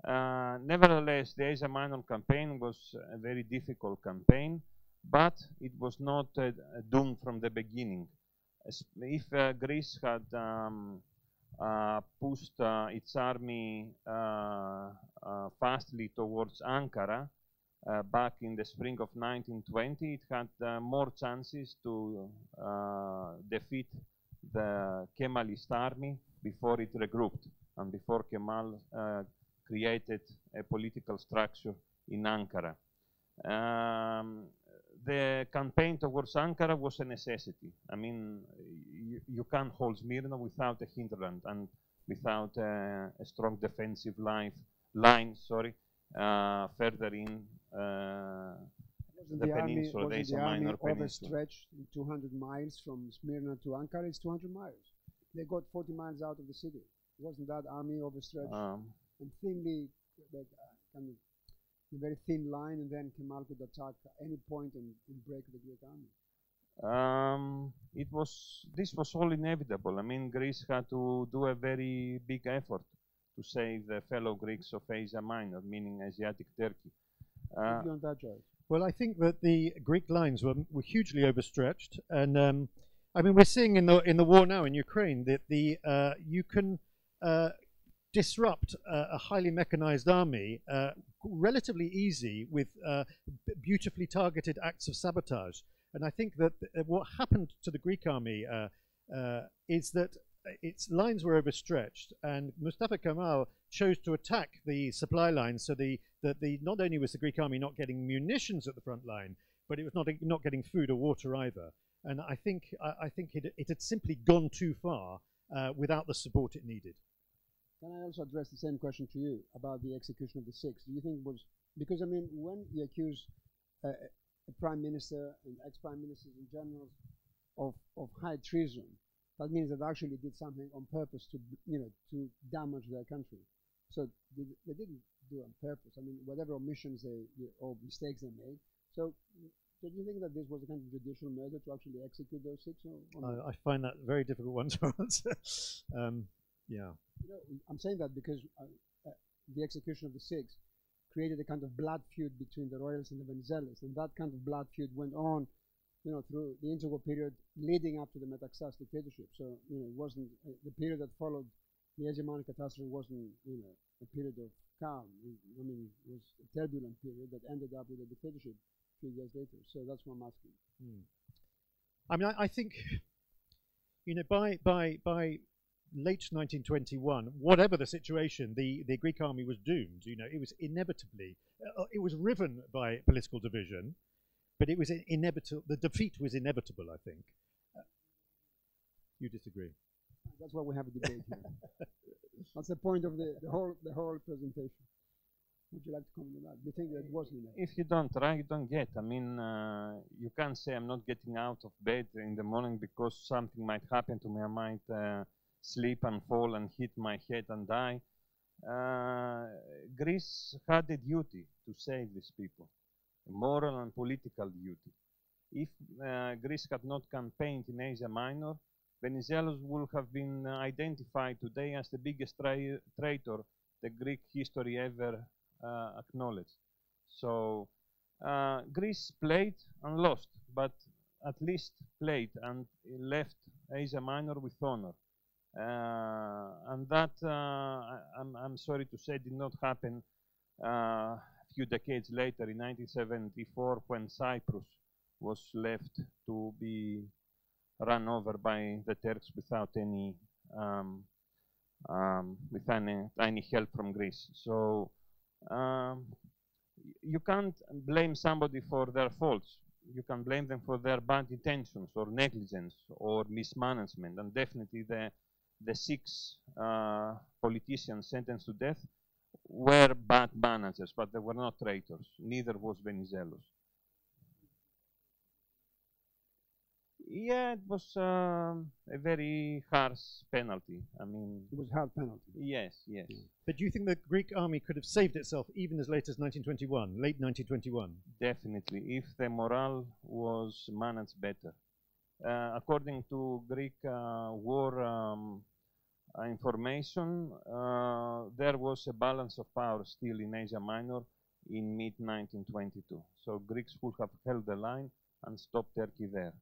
Nevertheless, the Asia Minor campaign was a very difficult campaign, but it was not doomed from the beginning. If Greece had pushed its army fastly towards Ankara back in the spring of 1920, it had more chances to defeat the Kemalist army before it regrouped and before Kemal created a political structure in Ankara. The campaign towards Ankara was a necessity. I mean, you can't hold Smyrna without a hinterland and without a strong defensive line further in the peninsula, the Asia Minor peninsula. Overstretched 200 miles from Smyrna to Ankara? It's 200 miles. They got 40 miles out of the city. Wasn't that army overstretched and thinly, kind of a very thin line, and then Kemal could attack at any point and break the Greek army? This was all inevitable. I mean, Greece had to do a very big effort to save the fellow Greeks of Asia Minor, meaning Asiatic Turkey. Well, I think that the Greek lines were hugely overstretched, and I mean, we're seeing in the war now in Ukraine that you can disrupt a highly mechanized army relatively easy with beautifully targeted acts of sabotage. And I think that what happened to the Greek army is that its lines were overstretched, and Mustafa Kemal chose to attack the supply lines, so that not only was the Greek army not getting munitions at the front line, but it was not getting food or water either. And I think it had simply gone too far without the support it needed. Can I also address the same question to you about the execution of the six? Do you think it was, because I mean, when you accuse a prime minister and ex-prime ministers in general of high treason, that means that they actually did something on purpose to damage their country. So they didn't do it on purpose. I mean, whatever omissions or mistakes they made. So do you think that this was a kind of judicial measure to actually execute those six? I find that a very difficult one to answer. Yeah. I'm saying that because the execution of the six created a kind of blood feud between the royals and the Venizelos, and that kind of blood feud went on, through the interwar period leading up to the Metaxas dictatorship. So, it wasn't the period that followed the Asia Minor catastrophe wasn't, a period of calm. I mean, it was a turbulent period that ended up with a dictatorship a few years later. So that's what I'm asking. I mean, I think, by late 1921, whatever the situation, the Greek army was doomed. It was inevitably, it was riven by political division, but it was inevitable. The defeat was inevitable, I think. You disagree? That's why we have a debate here. That's the point of the whole presentation. Would you like to comment on that? Do you think that it was inevitable? If you don't try, you don't get. I mean, you can't say I'm not getting out of bed in the morning because something might happen to me. I might slip and fall and hit my head and die. Greece had a duty to save these people, a moral and political duty. If Greece had not campaigned in Asia Minor, Venizelos will have been identified today as the biggest traitor the Greek history ever acknowledged. So Greece played and lost, but at least played and left Asia Minor with honor. And that, I'm sorry to say, did not happen a few decades later in 1974 when Cyprus was left to be run over by the Turks without any help from Greece. So you can't blame somebody for their faults. You can blame them for their bad intentions or negligence or mismanagement. And definitely the 6 politicians sentenced to death were bad managers, but they were not traitors. Neither was Venizelos. Yeah, it was a very harsh penalty. I mean, it was a hard penalty. Yes, yes. Yeah. But do you think the Greek army could have saved itself even as late as 1921, late 1921? Definitely, if the morale was managed better. According to Greek war information, there was a balance of power still in Asia Minor in mid-1922. So Greeks would have held the line and stopped Turkey there.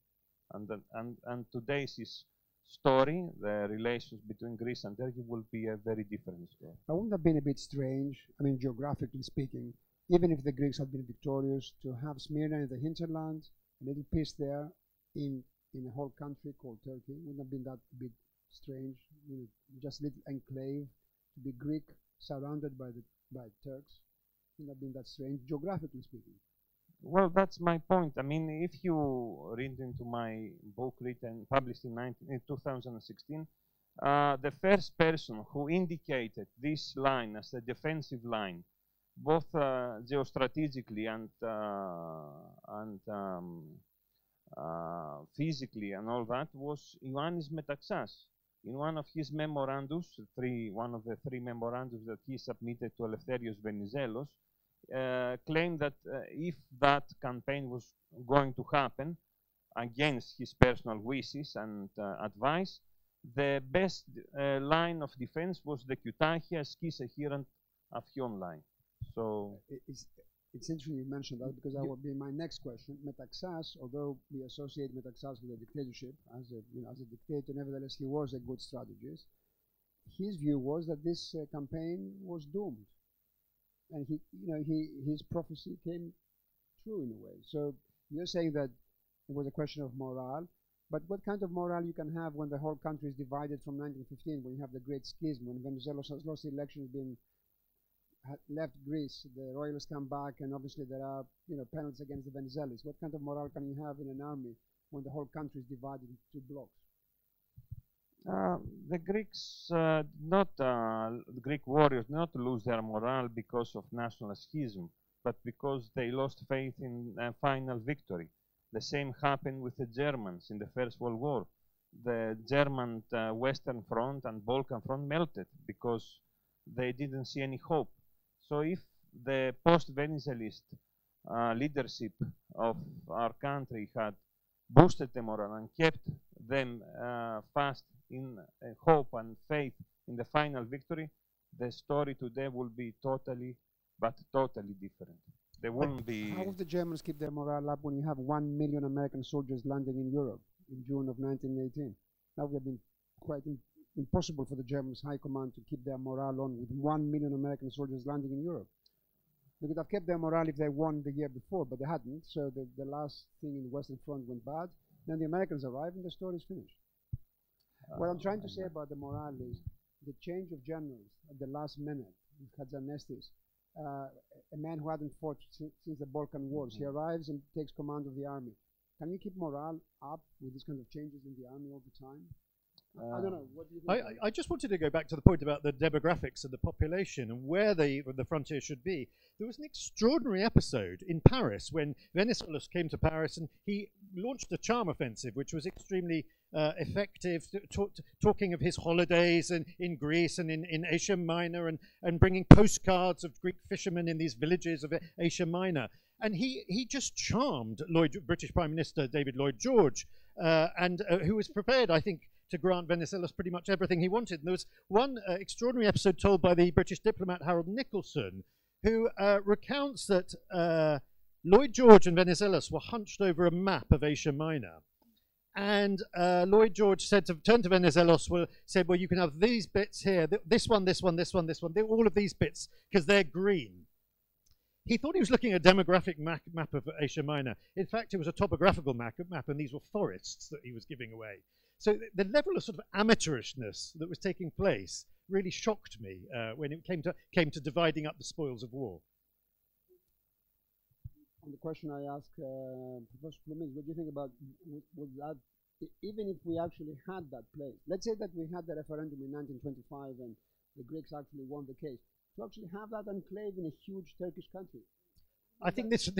And today's story, the relations between Greece and Turkey, will be a very different story. But wouldn't have been a bit strange, I mean, geographically speaking, even if the Greeks had been victorious, to have Smyrna in the hinterland, a little piece there in a whole country called Turkey? Wouldn't have been that a bit strange? You know, just a little enclave to be Greek, surrounded by Turks. Wouldn't have been that strange, geographically speaking. Well, that's my point. I mean, if you read into my book published in 2016, the first person who indicated this line as a defensive line, both geostrategically and physically and all that, was Ioannis Metaxas. In one of his memorandums, one of the 3 memorandums that he submitted to Eleftherios Venizelos, claimed that if that campaign was going to happen against his personal wishes and advice, the best line of defense was the Kyutahia, Skisa, and Afyon line. So it's interesting you mentioned that, because that would be my next question. Metaxas, although we associate Metaxas with a dictatorship as a dictator, nevertheless he was a good strategist. His view was that this campaign was doomed. And his prophecy came true in a way. So you're saying that it was a question of morale, but what kind of morale you can have when the whole country is divided from 1915, when you have the Great Schism, when Venizelos has lost the election, left Greece, the royalists come back, and obviously there are penalties against the Venizelos. What kind of morale can you have in an army when the whole country is divided into 2 blocks? The Greeks, the Greek warriors, not lose their morale because of national schism, but because they lost faith in a final victory. The same happened with the Germans in the First World War. The German Western Front and Balkan Front melted because they didn't see any hope. So if the post-Venizelist leadership of our country had boosted the morale and kept them fast in hope and faith in the final victory, the story today will be totally different. There wouldn't be... How would the Germans keep their morale up when you have 1 million American soldiers landing in Europe in June of 1918? That would have been quite impossible for the Germans' high command to keep their morale on with 1 million American soldiers landing in Europe. They could have kept their morale if they won the year before, but they hadn't, so the last thing in the Western Front went bad. Then the Americans arrived and the story is finished. What I'm trying to say about the morale is the change of generals at the last minute with Hadzanestis, a man who hadn't fought since the Balkan Wars. He arrives and takes command of the army. Can you keep morale up with these kind of changes in the army all the time? I don't know. What do you think? I just wanted to go back to the point about the demographics of the population and where the frontier should be. There was an extraordinary episode in Paris when Venizelos came to Paris and he launched a charm offensive, which was extremely effective, talking of his holidays in Greece and in Asia Minor and bringing postcards of Greek fishermen in these villages of Asia Minor. And he just charmed British Prime Minister David Lloyd George, who was prepared, I think, to grant Venizelos pretty much everything he wanted. And there was one extraordinary episode told by the British diplomat Harold Nicholson, who recounts that Lloyd George and Venizelos were hunched over a map of Asia Minor. And Lloyd George turned to Venizelos, said, well, you can have these bits here, this one, this one, this one, this one, all of these bits, because they're green. He thought he was looking at a demographic map of Asia Minor. In fact, it was a topographical map, and these were forests that he was giving away. So the level of sort of amateurishness that was taking place really shocked me when it came to dividing up the spoils of war. On the question I asked Professor Plumidis, what do you think about would that, even if we actually had that place, let's say that we had the referendum in 1925 and the Greeks actually won the case, to actually have that enclave in a huge Turkish country? I think this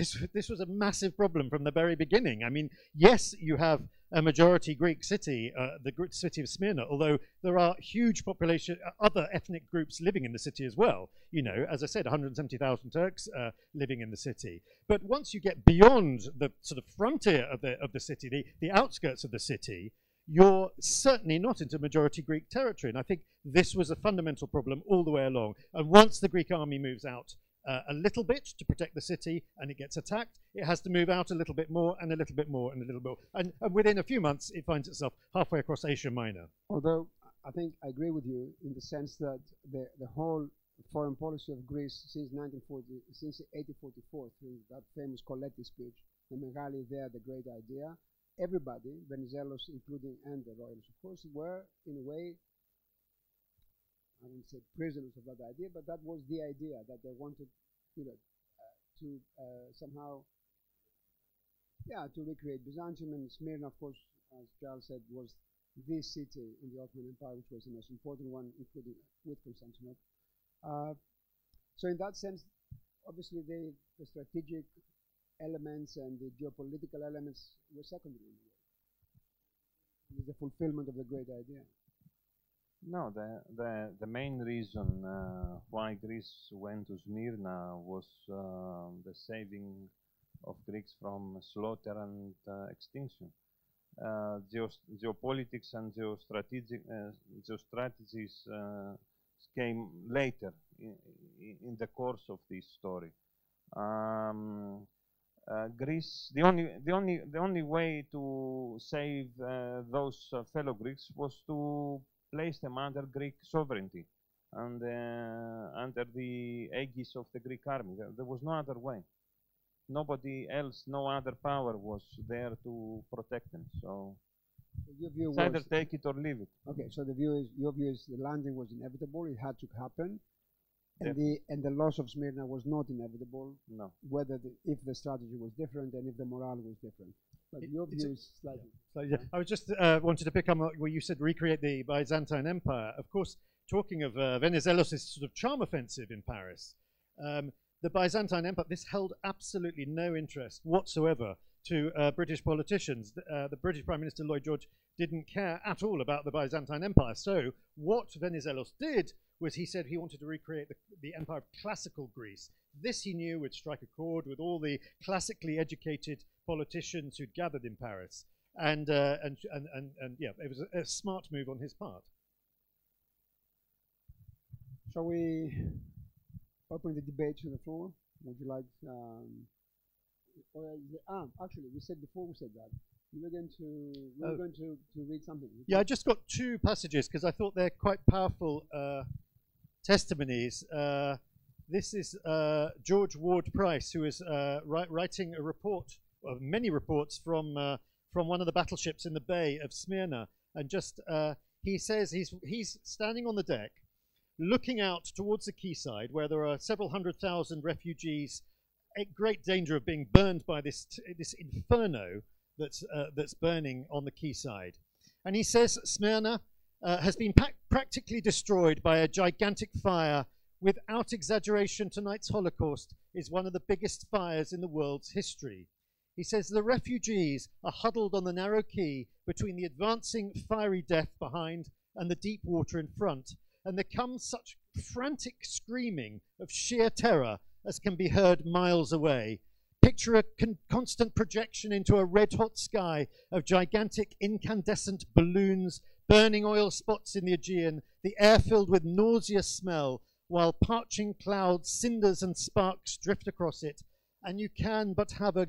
was a massive problem from the very beginning. I mean, yes, you have a majority Greek city, the Greek city of Smyrna, although there are huge population, other ethnic groups living in the city as well. You know, as I said, 170,000 Turks living in the city. But once you get beyond the sort of frontier of the city, the outskirts of the city, you're certainly not into majority Greek territory. And I think this was a fundamental problem all the way along. And once the Greek army moves out a little bit to protect the city and it gets attacked, it has to move out a little bit more and a little bit more and a little bit more. And within a few months, it finds itself halfway across Asia Minor. Although I think I agree with you in the sense that the whole foreign policy of Greece since 1844, through that famous Collective speech, the Megali Idea, the great idea, everybody, Venizelos including, and the royals, of course, were in a way, I wouldn't say prisoners of that idea, but that was the idea that they wanted, you know, to somehow, yeah, to recreate Byzantium. And Smyrna, of course, as Giles said, was the city in the Ottoman Empire, which was the most important one, including with Constantinople. So in that sense, obviously the strategic elements and the geopolitical elements were secondary in the way. It was the fulfillment of the great idea. No, the main reason why Greece went to Smyrna was the saving of Greeks from slaughter and extinction. Geopolitics and geostrategies came later in the course of this story. Greece, the only way to save those fellow Greeks was to place them under Greek sovereignty and under the aegis of the Greek army. There was no other way. Nobody else, no other power was there to protect them. So your view it's was, either take it or leave it. Okay, so the view is, your view is the landing was inevitable, it had to happen, and the loss of Smyrna was not inevitable. No. Whether if the strategy was different and if the morale was different. But your view is slightly. Yeah. I was just wanted to pick up where you said recreate the Byzantine Empire. Of course, talking of Venizelos' sort of charm offensive in Paris, the Byzantine Empire, this held absolutely no interest whatsoever to British politicians. The British Prime Minister Lloyd George didn't care at all about the Byzantine Empire. So what Venizelos did was he said he wanted to recreate the empire of classical Greece. This he knew would strike a chord with all the classically educated politicians who'd gathered in Paris. And yeah, it was a smart move on his part. Shall we open the debate to the floor? Would you like, actually, we said before we said that, we were going to read something. Yeah, I just got two passages because I thought they're quite powerful testimonies. This is George Ward Price, who is writing a report, many reports from one of the battleships in the bay of Smyrna, and just he says he's standing on the deck, looking out towards the quayside where there are several 100,000 refugees at great danger of being burned by this inferno that's burning on the quayside. And he says Smyrna has been practically destroyed by a gigantic fire. Without exaggeration, tonight's Holocaust is one of the biggest fires in the world's history. He says the refugees are huddled on the narrow quay between the advancing fiery death behind and the deep water in front, and there comes such frantic screaming of sheer terror as can be heard miles away. Picture a constant projection into a red-hot sky of gigantic incandescent balloons burning oil spots in the Aegean, the air filled with nauseous smell, while parching clouds, cinders and sparks drift across it, and you can but have a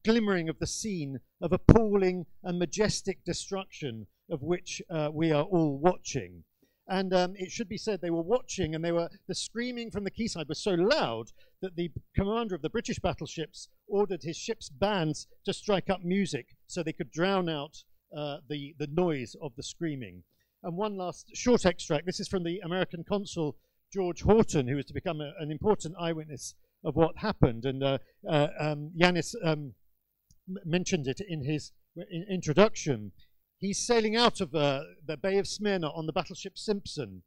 glimmering of the scene of appalling and majestic destruction of which we are all watching. And it should be said they were watching, and the screaming from the quayside was so loud that the commander of the British battleships ordered his ship's bands to strike up music so they could drown out the noise of the screaming. And one last short extract. This is from the American consul, George Horton, who was to become an important eyewitness of what happened. And Yanis mentioned it in his introduction. He's sailing out of the Bay of Smyrna on the battleship Simpson.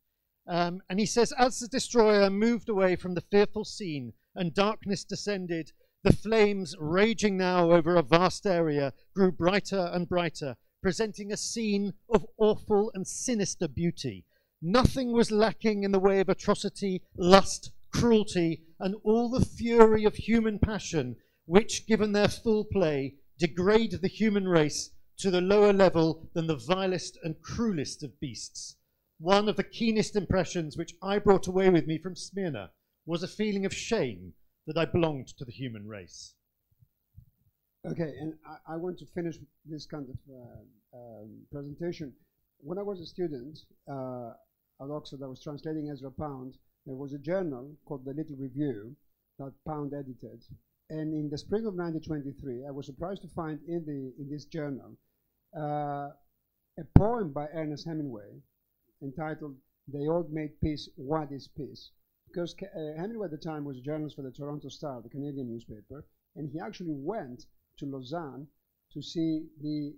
And he says, as the destroyer moved away from the fearful scene and darkness descended, the flames, raging now over a vast area, grew brighter and brighter, presenting a scene of awful and sinister beauty. Nothing was lacking in the way of atrocity, lust, cruelty, and all the fury of human passion, which, given their full play, degrade the human race to the lower level than the vilest and cruelest of beasts. One of the keenest impressions which I brought away with me from Smyrna was a feeling of shame that I belonged to the human race. Okay, and I want to finish this kind of presentation. When I was a student at Oxford, I was translating Ezra Pound. There was a journal called The Little Review that Pound edited. And in the spring of 1923, I was surprised to find in this journal a poem by Ernest Hemingway entitled "They All Made Peace, What is Peace?" Because Hemingway at the time was a journalist for the Toronto Star, the Canadian newspaper, and he actually went to Lausanne to see the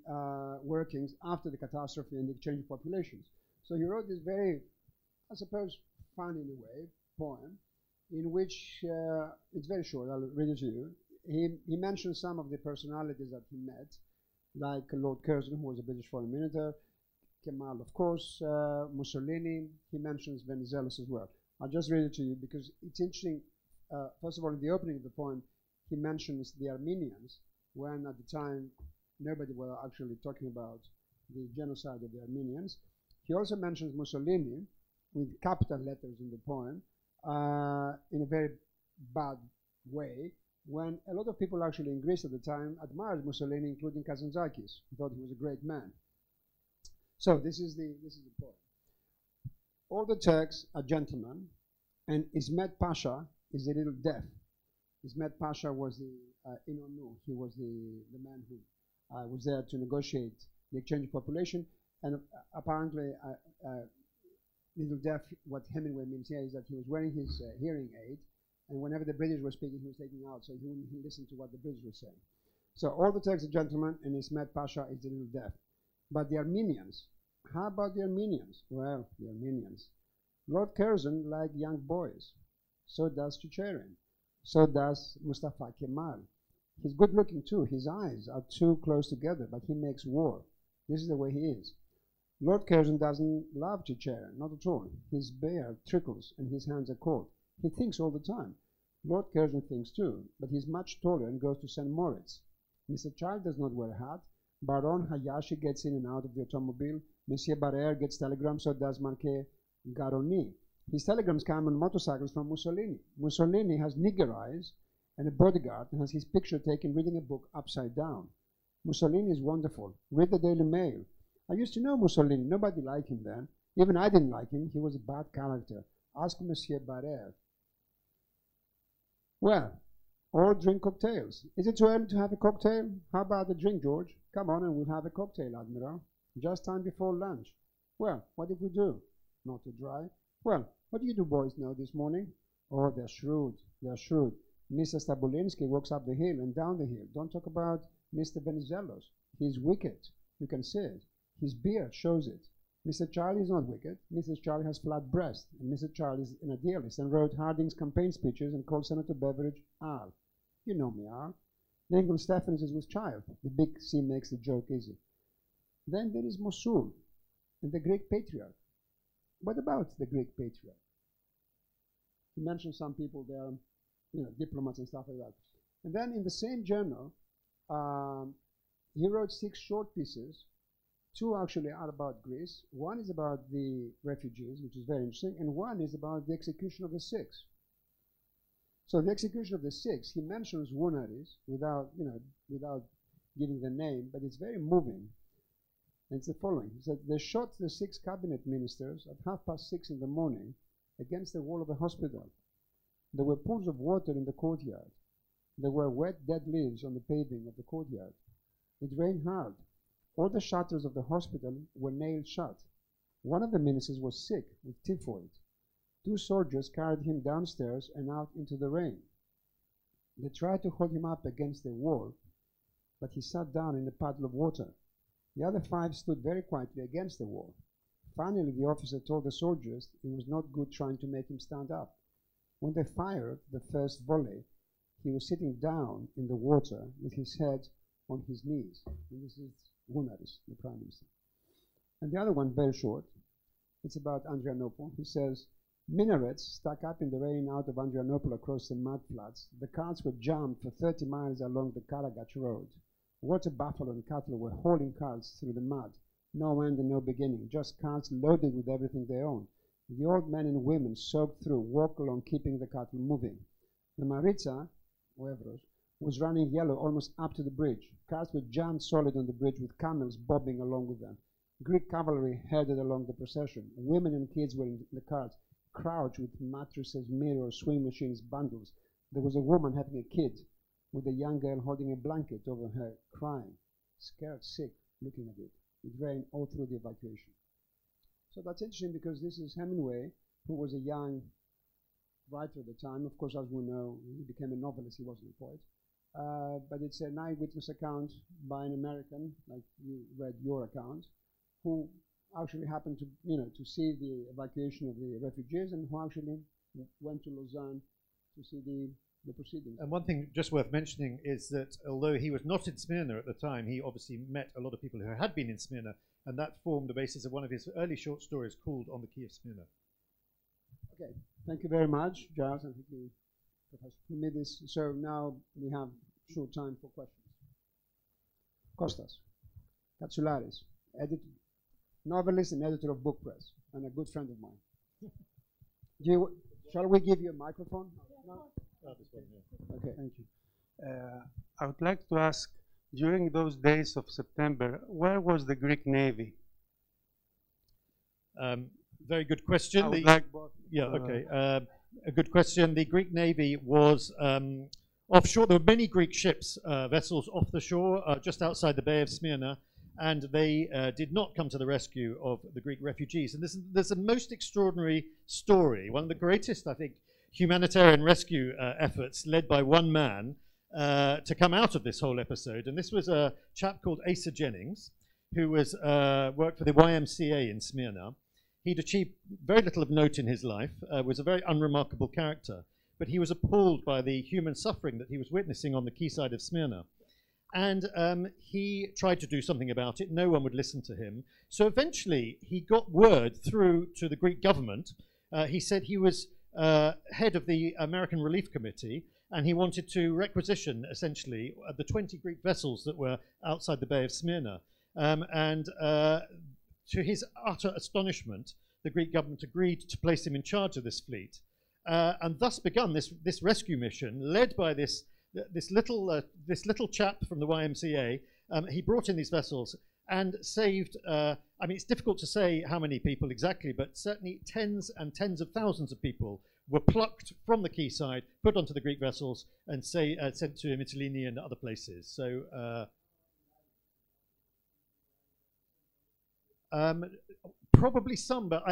workings after the catastrophe and the exchange of populations. So he wrote this very, I suppose, fun in a way, poem, in which, it's very short, I'll read it to you. He mentions some of the personalities that he met, like Lord Curzon, who was a British foreign minister, Kemal, of course, Mussolini. He mentions Venizelos as well. I'll just read it to you because it's interesting. First of all, in the opening of the poem, he mentions the Armenians, when at the time nobody was actually talking about the genocide of the Armenians. He also mentions Mussolini with capital letters in the poem, in a very bad way, when a lot of people actually in Greece at the time admired Mussolini, including Kazantzakis, who thought he was a great man. So this is the poem. All the Turks are gentlemen, and Ismet Pasha is a little deaf. Ismet Pasha was the Inonu. He was the man who was there to negotiate the exchange of population, and apparently little deaf. What Hemingway means here is that he was wearing his hearing aid, and whenever the British were speaking, he was taking out, so he wouldn't listen to what the British were saying. So all the Turks are gentlemen, and Ismet Pasha is a little deaf. But the Armenians, how about the Armenians? Well, the Armenians. Lord Curzon liked young boys. So does Chicherin. So does Mustafa Kemal. He's good looking too. His eyes are too close together, but he makes war. This is the way he is. Lord Curzon doesn't love Chicherin, not at all. His beard trickles and his hands are cold. He thinks all the time. Lord Curzon thinks too, but he's much taller and goes to St. Moritz. Mr. Child does not wear a hat. Baron Hayashi gets in and out of the automobile. Monsieur Barrère gets telegrams, so does Marquis Garoni. His telegrams come on motorcycles from Mussolini. Mussolini has nigger eyes and a bodyguard and has his picture taken reading a book upside down. Mussolini is wonderful. Read the Daily Mail. I used to know Mussolini. Nobody liked him then. Even I didn't like him. He was a bad character. Ask Monsieur Barrère. Well, all drink cocktails. Is it too early to have a cocktail? How about a drink, George? Come on and we'll have a cocktail, Admiral. Just time before lunch. Well, what did we do? Not too dry. Well, what do you do boys know this morning? Oh, they're shrewd. They're shrewd. Mr. Stabulinsky walks up the hill and down the hill. Don't talk about Mr. Venizelos. He's wicked. You can see it. His beard shows it. Mr. Charlie is not wicked. Mrs. Charlie has flat breasts, and Mr. Charlie is an idealist and wrote Harding's campaign speeches and called Senator Beveridge Al. You know me, Al. Lincoln Stephens is with child. The big C makes the joke easy. Then there is Mosul and the Greek patriarch. What about the Greek patriarch? He mentioned some people there, you know, diplomats and stuff like that. And then in the same journal, he wrote 6 short pieces Two actually are about Greece. One is about the refugees, which is very interesting, and one is about the execution of the six. So the execution of the six, he mentions Woonaris without giving the name, but it's very moving. And it's the following. He said, they shot the 6 cabinet ministers at 6:30 in the morning against the wall of the hospital. There were pools of water in the courtyard. There were wet dead leaves on the paving of the courtyard. It rained hard. All the shutters of the hospital were nailed shut. One of the ministers was sick with typhoid. 2 soldiers carried him downstairs and out into the rain. They tried to hold him up against the wall, but he sat down in a puddle of water. The other 5 stood very quietly against the wall. Finally, the officer told the soldiers it was not good trying to make him stand up. When they fired the first volley, he was sitting down in the water with his head on his knees. And this is Woonaris, the prime minister. And the other one, very short, it's about Andrianople. He says, minarets stuck up in the rain out of Andrianople across the mud floods. The carts were jammed for 30 miles along the Karagach road. Water buffalo and cattle were hauling carts through the mud. No end and no beginning, just carts loaded with everything they owned. The old men and women soaked through, walked along, keeping the cattle moving. The Maritsa, or Evros, was running yellow almost up to the bridge. Carts were jammed solid on the bridge with camels bobbing along with them. Greek cavalry headed along the procession. Women and kids were in the carts, crouched with mattresses, mirrors, swing machines, bundles. There was a woman having a kid, with a young girl holding a blanket over her, crying, scared, sick, looking at it. It rained all through the evacuation. So that's interesting because this is Hemingway, who was a young writer at the time. Of course, as we know, he became a novelist, he wasn't a poet. But it's an eyewitness account by an American, like you read your account, who actually happened to see the evacuation of the refugees and who actually went to Lausanne to see the proceedings. And one thing just worth mentioning is that although he was not in Smyrna at the time, he obviously met a lot of people who had been in Smyrna, and that formed the basis of one of his early short stories called On the Quay of Smyrna. Okay, thank you very much, Giles, and thank you, Professor Plumidis. So now we have short time for questions. Kostas Katsoularis, novelist and editor of Book Press, and a good friend of mine. Shall we give you a microphone? No? Okay, thank you. I would like to ask, during those days of September, where was the Greek Navy? Very good question. I would like both. Yeah, okay. A good question. The Greek Navy was offshore. There were many Greek ships, vessels off the shore, just outside the Bay of Smyrna, and they did not come to the rescue of the Greek refugees. And there's a most extraordinary story, one of the greatest, I think, humanitarian rescue efforts led by one man to come out of this whole episode. And this was a chap called Asa Jennings, who was worked for the YMCA in Smyrna. He'd achieved very little of note in his life, was a very unremarkable character, but he was appalled by the human suffering that he was witnessing on the quayside of Smyrna. And he tried to do something about it. No one would listen to him. So eventually he got word through to the Greek government. He said he was head of the American Relief Committee, and he wanted to requisition, essentially, the 20 Greek vessels that were outside the Bay of Smyrna. To his utter astonishment, the Greek government agreed to place him in charge of this fleet. And thus begun this rescue mission, led by this little chap from the YMCA. He brought in these vessels and saved, I mean, it's difficult to say how many people exactly, but certainly tens and tens of thousands of people were plucked from the quayside, put onto the Greek vessels, and sent to Mytilene and other places. So probably some, but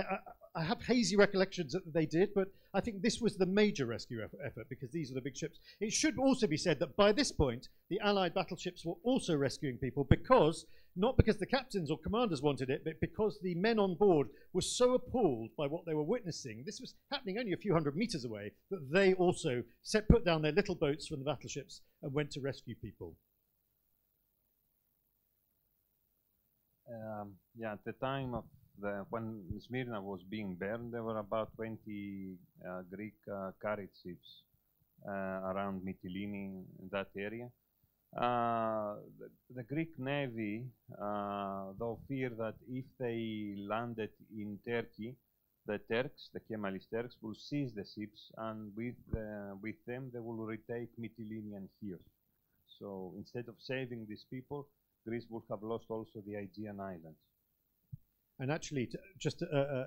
I have hazy recollections that they did, but I think this was the major rescue effort because these are the big ships. It should also be said that by this point, the Allied battleships were also rescuing people because, not because the captains or commanders wanted it, but because the men on board were so appalled by what they were witnessing. This was happening only a few hundred meters away, that they also put down their little boats from the battleships and went to rescue people. Yeah, at the time of when Smyrna was being burned, there were about 20 Greek carriage ships around Mytilene, in that area. The Greek Navy, though, fear that if they landed in Turkey, the Turks, the Kemalist Turks, will seize the ships, and with them they will retake Mytilenean Chios. So instead of saving these people, Greece would have lost also the Aegean Islands. And actually, just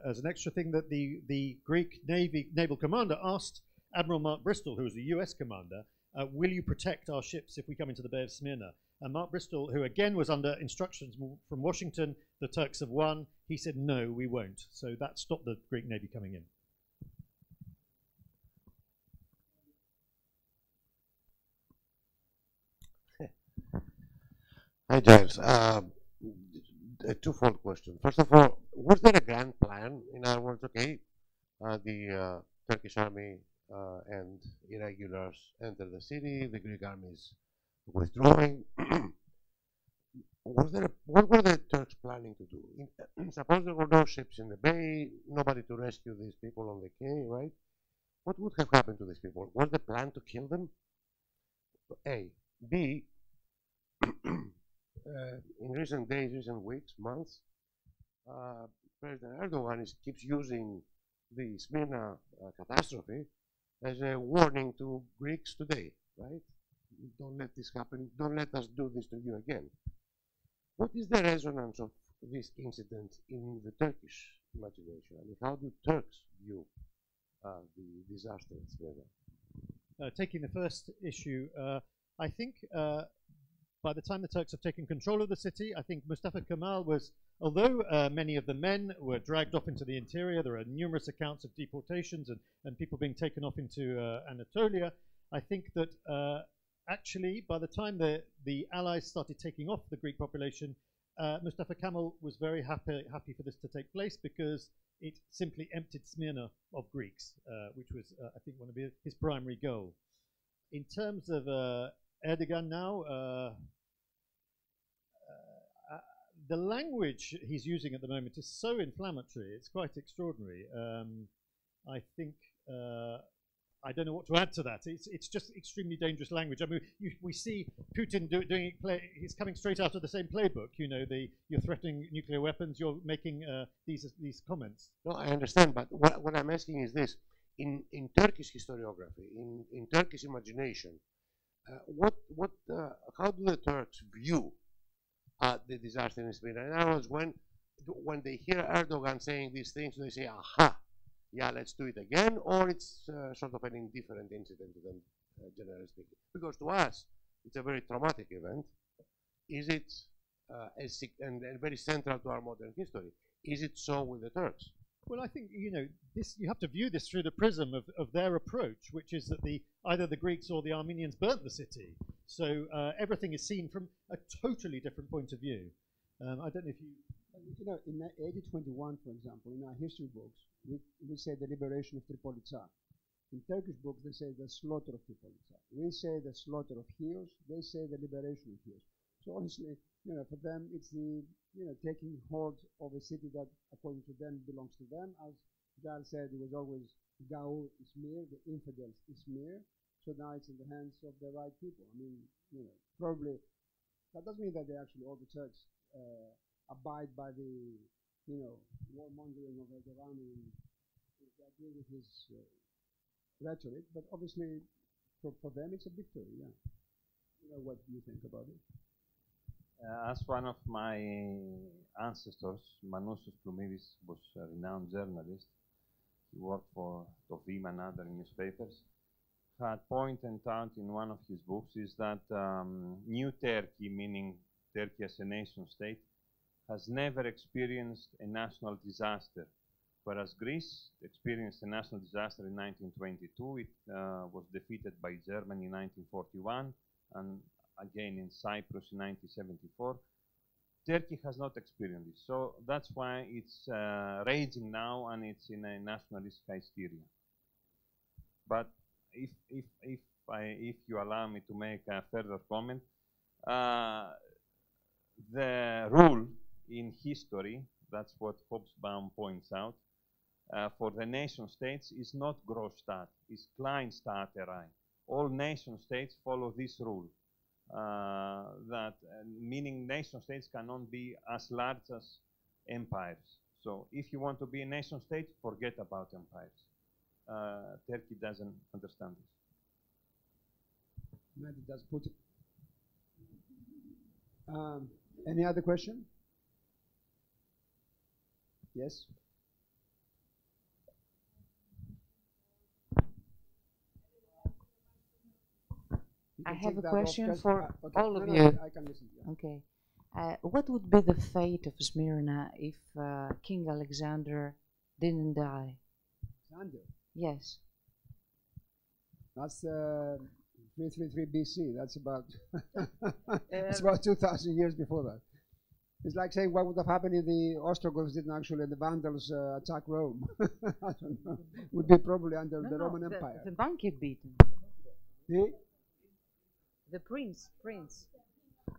as an extra thing, that the Greek naval commander asked Admiral Mark Bristol, who was the US commander, will you protect our ships if we come into the Bay of Smyrna? And Mark Bristol, who again was under instructions from Washington, the Turks have won, he said, no, we won't. So that stopped the Greek Navy coming in. Hi, Giles. A twofold question. First of all, was there a grand plan? In other words, okay, the Turkish army and irregulars enter the city, the Greek army is withdrawing. What were the Turks planning to do? Suppose there were no ships in the bay, nobody to rescue these people on the quay, right? What would have happened to these people? Was the plan to kill them? A. B. In recent days, recent weeks, months, President Erdogan keeps using the Smyrna catastrophe as a warning to Greeks today, right? Don't let this happen. Don't let us do this to you again. What is the resonance of this incident in the Turkish imagination? I mean, how do Turks view the disaster in Smyrna? Taking the first issue, I think by the time the Turks have taken control of the city, I think Mustafa Kemal was, although many of the men were dragged off into the interior, there are numerous accounts of deportations and people being taken off into Anatolia. I think that actually, by the time the Allies started taking off the Greek population, Mustafa Kemal was very happy for this to take place because it simply emptied Smyrna of Greeks, which was, I think, one of his primary goals. In terms of Erdogan now, the language he's using at the moment is so inflammatory, it's quite extraordinary. I think, I don't know what to add to that. It's just extremely dangerous language. I mean, we see Putin doing it, he's coming straight out of the same playbook. You know, you're threatening nuclear weapons, you're making these comments. No, I understand, but what I'm asking is this. In Turkish historiography, in Turkish imagination, how do the Turks view the disaster in Smyrna? In other words, when they hear Erdogan saying these things, they say, aha, yeah, let's do it again, or it's sort of an indifferent incident to them, generally speaking. Because to us, it's a very traumatic event. Is it, and very central to our modern history, is it so with the Turks? Well, I think, you know, you have to view this through the prism of their approach, which is that either the Greeks or the Armenians burnt the city. So everything is seen from a totally different point of view. I don't know if you... You know, in 1821, for example, in our history books, we say the liberation of Tripolitsa. In Turkish books, they say the slaughter of Tripolitsa. We say the slaughter of Chios. They say the liberation of Chios. So honestly, you know, for them, it's the, you know, taking hold of a city that, according to them, belongs to them. As Giles said, it was always Gaul Izmir, the infidels Izmir. So now it's in the hands of the right people. I mean, you know, probably that doesn't mean that they actually, all the Turks, abide by the, you know, warmongering of Erdogan and agree with his rhetoric, but obviously for them it's a victory, yeah. You know, what do you think about it? As one of my ancestors, Manousos Plumidis, was a renowned journalist, he worked for Tovima and other newspapers, had pointed out in one of his books is that New Turkey, meaning Turkey as a nation state, has never experienced a national disaster, whereas Greece experienced a national disaster in 1922. It was defeated by Germany in 1941, and again in Cyprus in 1974. Turkey has not experienced this, so that's why it's raging now, and it's in a nationalist hysteria. But if you allow me to make a further comment, the rule in history, that's what Hobsbawm points out, for the nation states is not Großstadt, it's Kleinstaaterei. All nation states follow this rule. meaning nation states cannot be as large as empires. So if you want to be a nation state, forget about empires. Turkey doesn't understand this. Maybe does put it. Any other question? Yes. I have a question for all of you. I can listen. Yeah. Okay. What would be the fate of Smyrna if King Alexander didn't die? Alexander? Yes. That's 333 BC. That's about it's about 2,000 years before that. It's like saying what would have happened if the Ostrogoths didn't actually, the Vandals attack Rome. I don't know. Would be probably under the Roman Empire. The monkey beaten. The prince.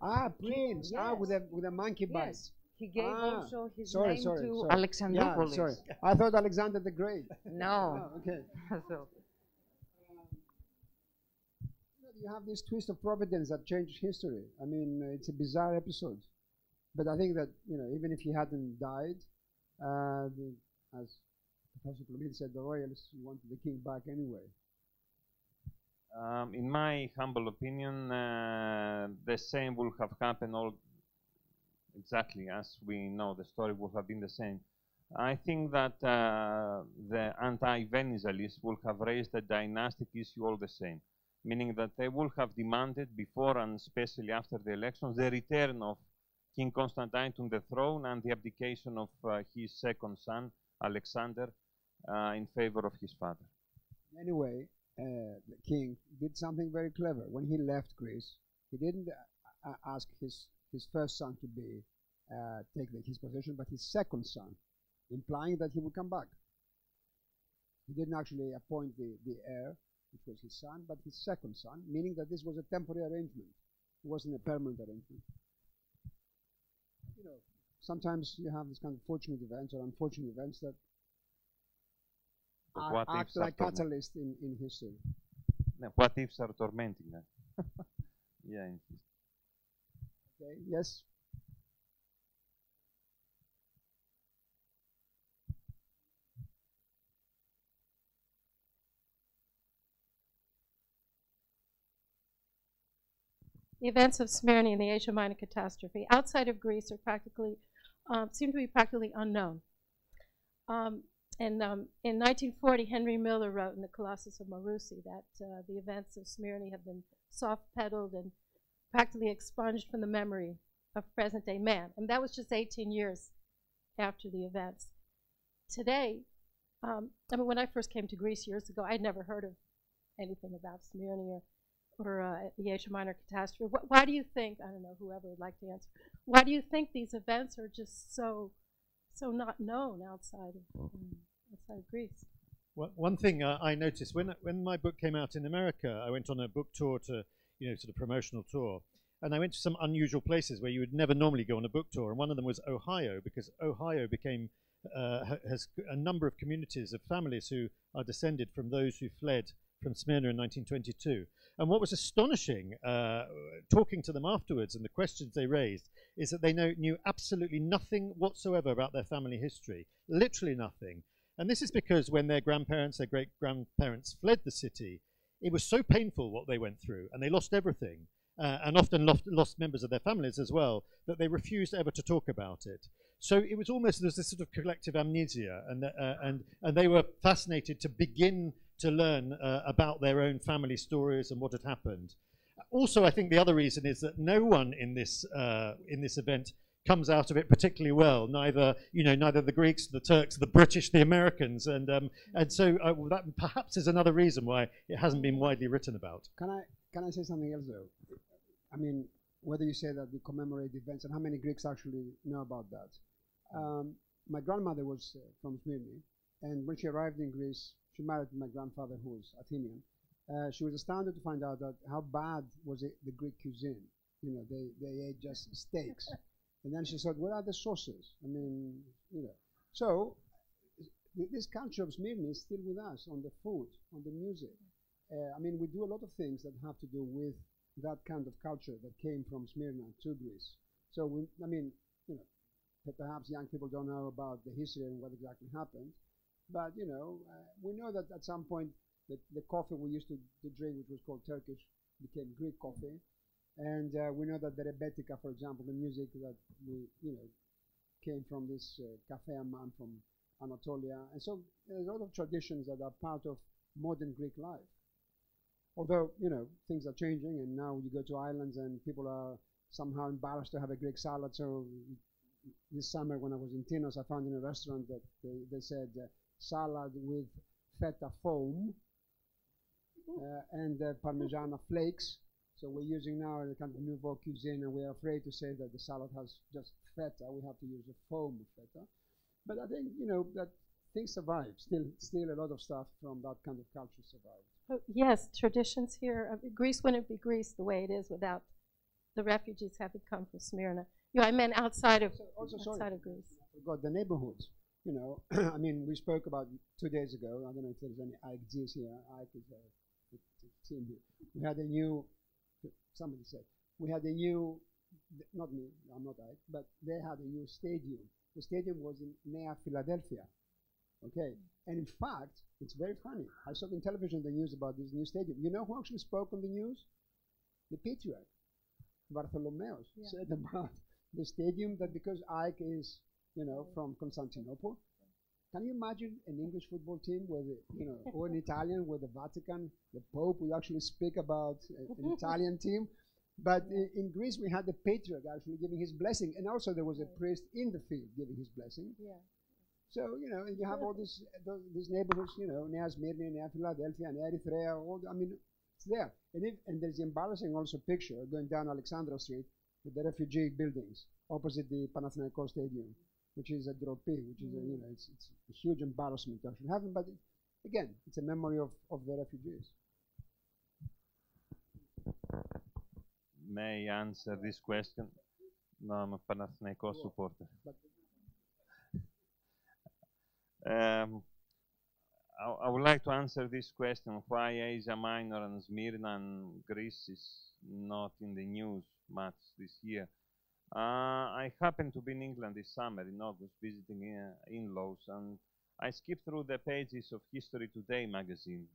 Ah, prince. Yes. Ah, with a monkey bite. Yes. He gave also his sorry, name sorry, to sorry. Alexandropolis. Yeah, sorry. I thought Alexander the Great. No. Oh, okay. So, you have this twist of providence that changes history. I mean, it's a bizarre episode. But I think that, you know, even if he hadn't died, as Professor Plumίδης said, the royalists wanted the king back anyway. In my humble opinion, the same would have happened exactly as we know the story would have been the same. I think that the anti-Venizalists would have raised the dynastic issue all the same, meaning that they would have demanded before and especially after the elections the return of King Constantine to the throne and the abdication of his second son, Alexander, in favor of his father. Anyway, the king did something very clever. When he left Greece, he didn't ask his first son to be take his position, but his second son, implying that he would come back. He didn't actually appoint the heir, which was his son, but his second son, meaning that this was a temporary arrangement. It wasn't a permanent arrangement. You know, sometimes you have this kind of fortunate events or unfortunate events that act like catalyst in history. No, what ifs are tormenting them. Yeah. Okay. Yes. The events of Smyrna and the Asia Minor catastrophe outside of Greece are practically seem to be practically unknown. In 1940, Henry Miller wrote in the Colossus of Marusi that the events of Smyrna have been soft-pedaled and practically expunged from the memory of present-day man. And that was just 18 years after the events. Today, I mean, when I first came to Greece years ago, I'd never heard of anything about Smyrna or the Asia Minor catastrophe. Why do you think, I don't know, whoever would like to answer, why do you think these events are just so not known outside of Greece? Well, one thing I noticed when my book came out in America, I went on a book tour to, sort of promotional tour, and I went to some unusual places where you would never normally go on a book tour, and one of them was Ohio, because Ohio became has a number of communities of families who are descended from those who fled from Smyrna in 1922. And what was astonishing, talking to them afterwards and the questions they raised, is that they knew absolutely nothing whatsoever about their family history, literally nothing. And this is because when their grandparents, their great-grandparents fled the city, it was so painful what they went through, and they lost everything, and often lost members of their families as well, that they refused ever to talk about it. So it was almost, there was this sort of collective amnesia, and they were fascinated to begin to learn about their own family stories and what had happened. Also, I think the other reason is that no one in this event comes out of it particularly well. Neither the Greeks, the Turks, the British, the Americans, and so that perhaps is another reason why it hasn't been widely written about. Can I say something else though? I mean, whether you say that we commemorate events and how many Greeks actually know about that. My grandmother was from Smyrni, and when she arrived in Greece, she married my grandfather, who was Athenian. She was astounded to find out that how bad was the Greek cuisine. You know, they ate just steaks. And then she said, "Where are the sauces?" I mean, So this culture of Smyrna is still with us on the food, on the music. I mean, we do a lot of things that have to do with that kind of culture that came from Smyrna to Greece. So, I mean, you know, perhaps young people don't know about the history and what exactly happened, but, you know, we know that at some point the coffee we used to drink, which was called Turkish, became Greek coffee. And we know that the rebetika, for example, the music that came from this cafe man from Anatolia. And so there's a lot of traditions that are part of modern Greek life. Although, you know, things are changing, and now you go to islands and people are somehow embarrassed to have a Greek salad. So this summer when I was in Tinos, I found in a restaurant that they said salad with feta foam and Parmigiana flakes. So we're using now a kind of nouveau cuisine, and we're afraid to say that the salad has just feta. We have to use a foam of feta. But I think, you know, that things survive. Still a lot of stuff from that kind of culture survives. Oh, yes, traditions here. Greece wouldn't be Greece the way it is without the refugees having come from Smyrna. You know, I meant outside of Greece. I forgot the neighborhoods. You know, I mean, we spoke about 2 days ago. I don't know if there's any IKGs here. Ike is a team here. We had a new. Somebody said we had a new. Not me. I'm not Ike, but they had a new stadium. The stadium was in Nea Philadelphia. Okay, and in fact, it's very funny. I saw on television the news about this new stadium. You know who actually spoke on the news? The patriarch, Bartholomeos, said about the stadium that because Ike is, you know, from Constantinople. Can you imagine an English football team with, you know, or an Italian with the Vatican? The Pope would actually speak about an Italian team. But in Greece, we had the patriarch actually giving his blessing, and also there was a priest in the field giving his blessing. Yeah. So, you know, you have all these neighborhoods, you know, Nea Smyrni, Nea Philadelphia, Nea Erythrea, I mean, it's there. And there's the embarrassing also picture going down Alexandra Street with the refugee buildings opposite the Panathinaikos Stadium, which is a dropi, which is, you know, it's a huge embarrassment to actually happen. But again, it's a memory of the refugees. May I answer this question? No, I'm a Panathinaikos supporter. I would like to answer this question, why Asia Minor and Smyrna and Greece is not in the news much this year. I happened to be in England this summer, in August, visiting in-laws, and I skipped through the pages of History Today magazine,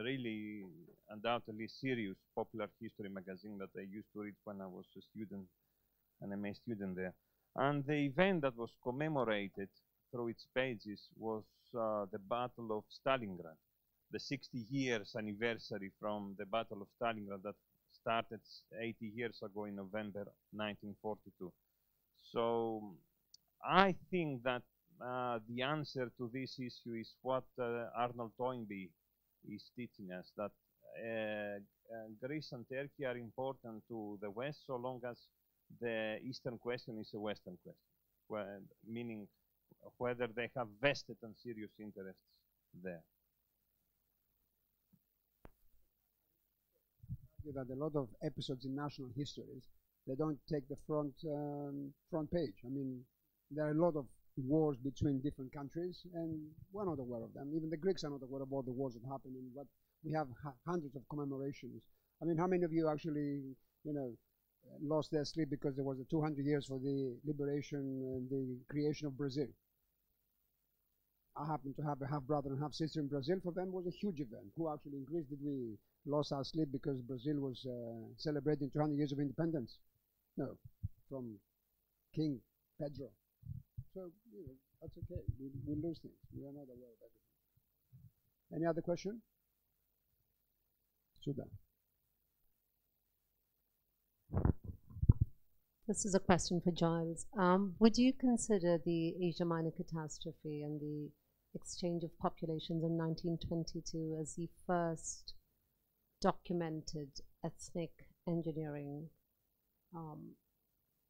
really undoubtedly serious popular history magazine that I used to read when I was a student, an MA student there. And the event that was commemorated through its pages was the Battle of Stalingrad, the 60 years anniversary from the Battle of Stalingrad that started 80 years ago in November 1942. So I think that the answer to this issue is what Arnold Toynbee is teaching us, that Greece and Turkey are important to the West so long as the Eastern question is a Western question, meaning whether they have vested and serious interests there. That a lot of episodes in national histories, they don't take the front page. I mean, there are a lot of wars between different countries, and we're not aware of them. Even the Greeks are not aware of all the wars that happen, and what we have hundreds of commemorations. I mean, how many of you actually, you know, lost their sleep because there was a 200 years for the liberation and the creation of Brazil? I happen to have a half-brother and half-sister in Brazil. For them, it was a huge event. Who actually in Greece did we lose our sleep because Brazil was celebrating 200 years of independence? No, from King Pedro. So, you know, that's okay. We lose things. We are not aware of everything. Any other question? Sudan. This is a question for Giles. Would you consider the Asia Minor catastrophe and the exchange of populations in 1922 as the first documented ethnic engineering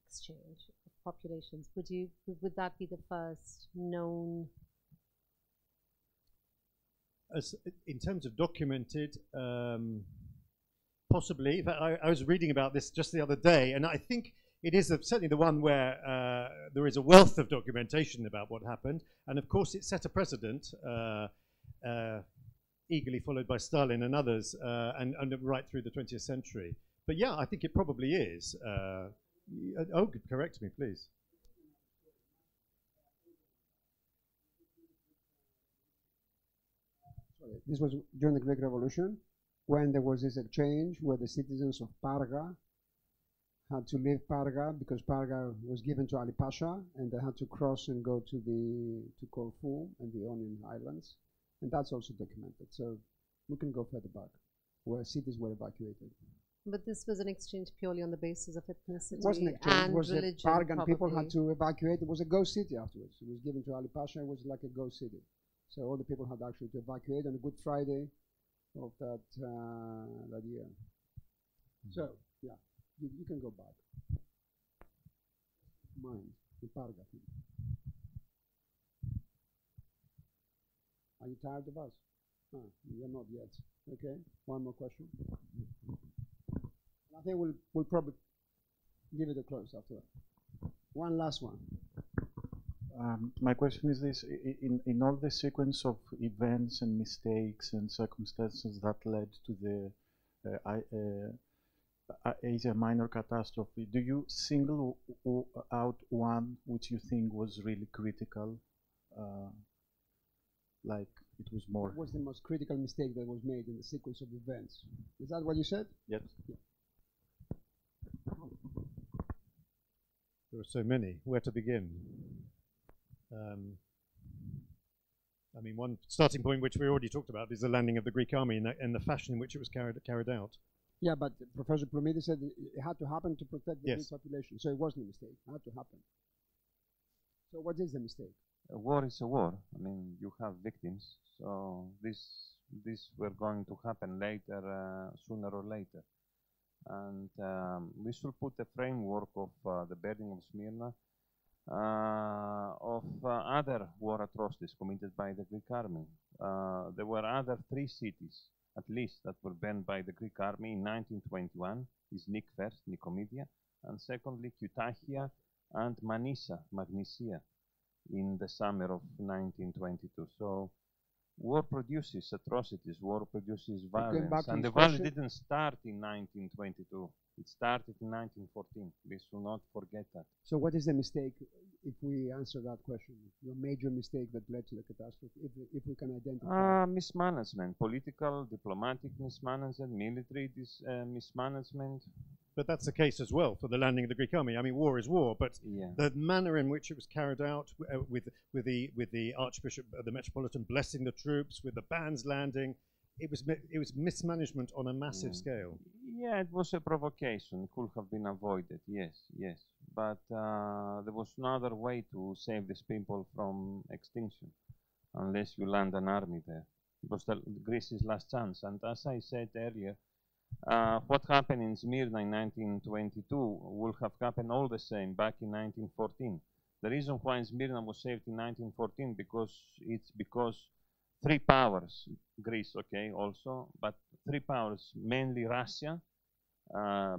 exchange of populations? Would that be the first known? As in terms of documented, possibly. In fact, I was reading about this just the other day, and I think it is certainly the one where there is a wealth of documentation about what happened, and of course it set a precedent, eagerly followed by Stalin and others, and right through the 20th century. But yeah, I think it probably is. Oh, correct me, please. Sorry, this was during the Greek Revolution, when there was this exchange where the citizens of Parga had to leave Parga because Parga was given to Ali Pasha, and they had to cross and go to Corfu and the Ionian Islands, and that's also documented. So we can go further back, where cities were evacuated. But this was an exchange purely on the basis of ethnicity It wasn't an exchange. and It was religion. Pargan people had to evacuate. It was a ghost city afterwards. It was given to Ali Pasha. It was like a ghost city. So all the people had actually to evacuate on a Good Friday of that year. So yeah, you can go back. Mine, the Parga thing. Are you tired of us? You're not yet. Okay, one more question. I think we'll probably give it a close after that. One last one. My question is this: in all the sequence of events and mistakes and circumstances that led to the Asia Minor catastrophe, do you single out one which you think was really critical? Like it was more. What was the most critical mistake that was made in the sequence of events? Is that what you said? Yes. Yeah. There are so many. Where to begin? I mean, one starting point which we already talked about is the landing of the Greek army and the fashion in which it was carried out. Yeah, but Professor Plumidis said it had to happen to protect the Greek population, so it wasn't a mistake. It had to happen. So what is the mistake? A war is a war. I mean, you have victims, so this were going to happen later, sooner or later. And we should put a framework of the burning of Smyrna, of other war atrocities committed by the Greek army. There were other 3 cities, at least, that were burned by the Greek army in 1921. Is Nick first, Nicomedia, and secondly, Cutachia and Magnesia, in the summer of 1922. So war produces atrocities, war produces violence, and the violence didn't start in 1922. It started in 1914. We should not forget that. So what is the mistake, if we answer that question? Your major mistake that led to the catastrophe, if we can identify? Mismanagement, political, diplomatic mismanagement, military mismanagement. But that's the case as well for the landing of the Greek army. I mean, war is war, but the manner in which it was carried out, with the Archbishop, the Metropolitan blessing the troops, with the bands landing, it was mismanagement on a massive scale. Yeah, it was a provocation. It could have been avoided. Yes. But there was no other way to save these people from extinction, unless you land an army there. It was Greece's last chance. And as I said earlier, what happened in Smyrna in 1922 will have happened all the same back in 1914. The reason why Smyrna was saved in 1914 because 3 powers, Greece, okay, also, but 3 powers, mainly Russia,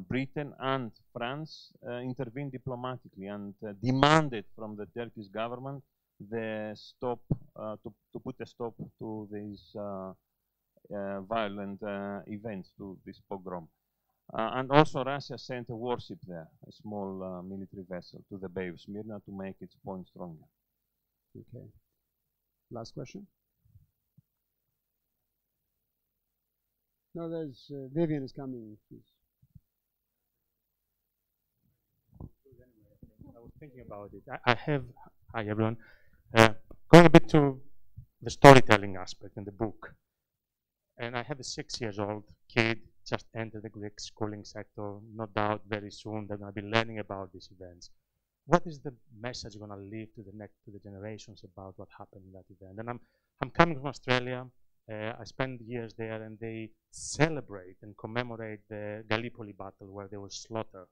Britain, and France, intervened diplomatically and demanded from the Turkish government the stop to put a stop to these violent events, to this pogrom. And also Russia sent a warship there, a small military vessel, to the Bay of Smyrna to make its point stronger. Okay. Last question? No, there's Vivian is coming, please. I was thinking about it. Hi everyone, going a bit to the storytelling aspect in the book. And I have a 6-year-old kid, just entered the Greek schooling sector. No doubt very soon they're going to be learning about these events. What is the message you're going to leave to the generations about what happened in that event? And I'm coming from Australia. I spent years there, and they celebrate and commemorate the Gallipoli battle, where there was slaughter,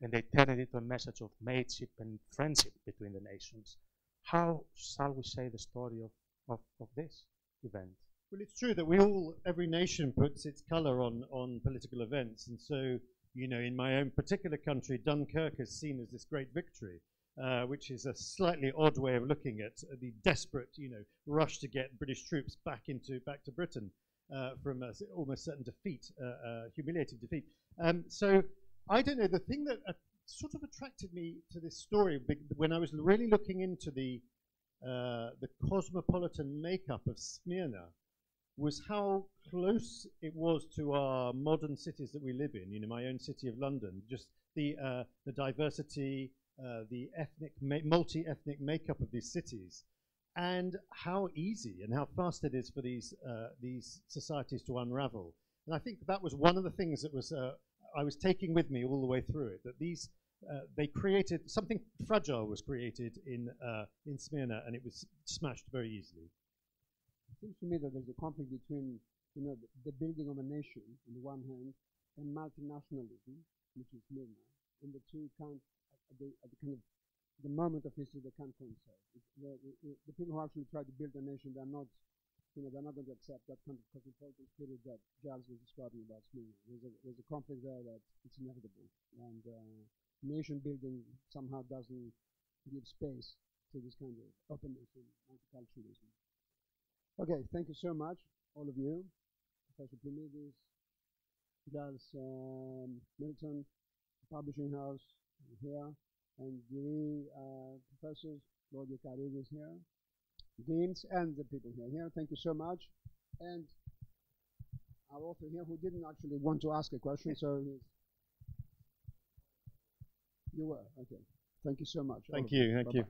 and they turn it into a message of mateship and friendship between the nations. How shall we say the story of this event? Well, it's true that every nation puts its colour on political events, and so, you know, in my own particular country, Dunkirk is seen as this great victory, which is a slightly odd way of looking at the desperate, you know, rush to get British troops back to Britain from almost certain defeat, humiliating defeat. So I don't know, the thing that sort of attracted me to this story when I was really looking into the cosmopolitan makeup of Smyrna was how close it was to our modern cities that we live in. You know, my own city of London, just the diversity, the multi-ethnic makeup of these cities, and how easy and how fast it is for these societies to unravel. And I think that was one of the things that was I was taking with me all the way through it. That these they created something fragile was created in Smyrna, and it was smashed very easily. It seems to me that there's a conflict between, you know, the building of a nation on the one hand and multinationalism, which is Smyrna, and the two can't at the kind of the moment of history they can't coincide. The people who actually try to build a nation, they're not, you know, they're not going to accept that kind of cosmopolitan spirit that Giles was describing about Smyrna. There's a conflict there that it's inevitable, and nation building somehow doesn't give space to this kind of openness and multiculturalism. Okay, thank you so much, all of you, Professor Plumidis, Giles, Mίλτον, Publishing House here, and the professors, Lord Karidis here, deans, and the people here. Thank you so much. And our author here, who didn't actually want to ask a question, so you were. Okay. Thank you so much. Thank you. Thank you.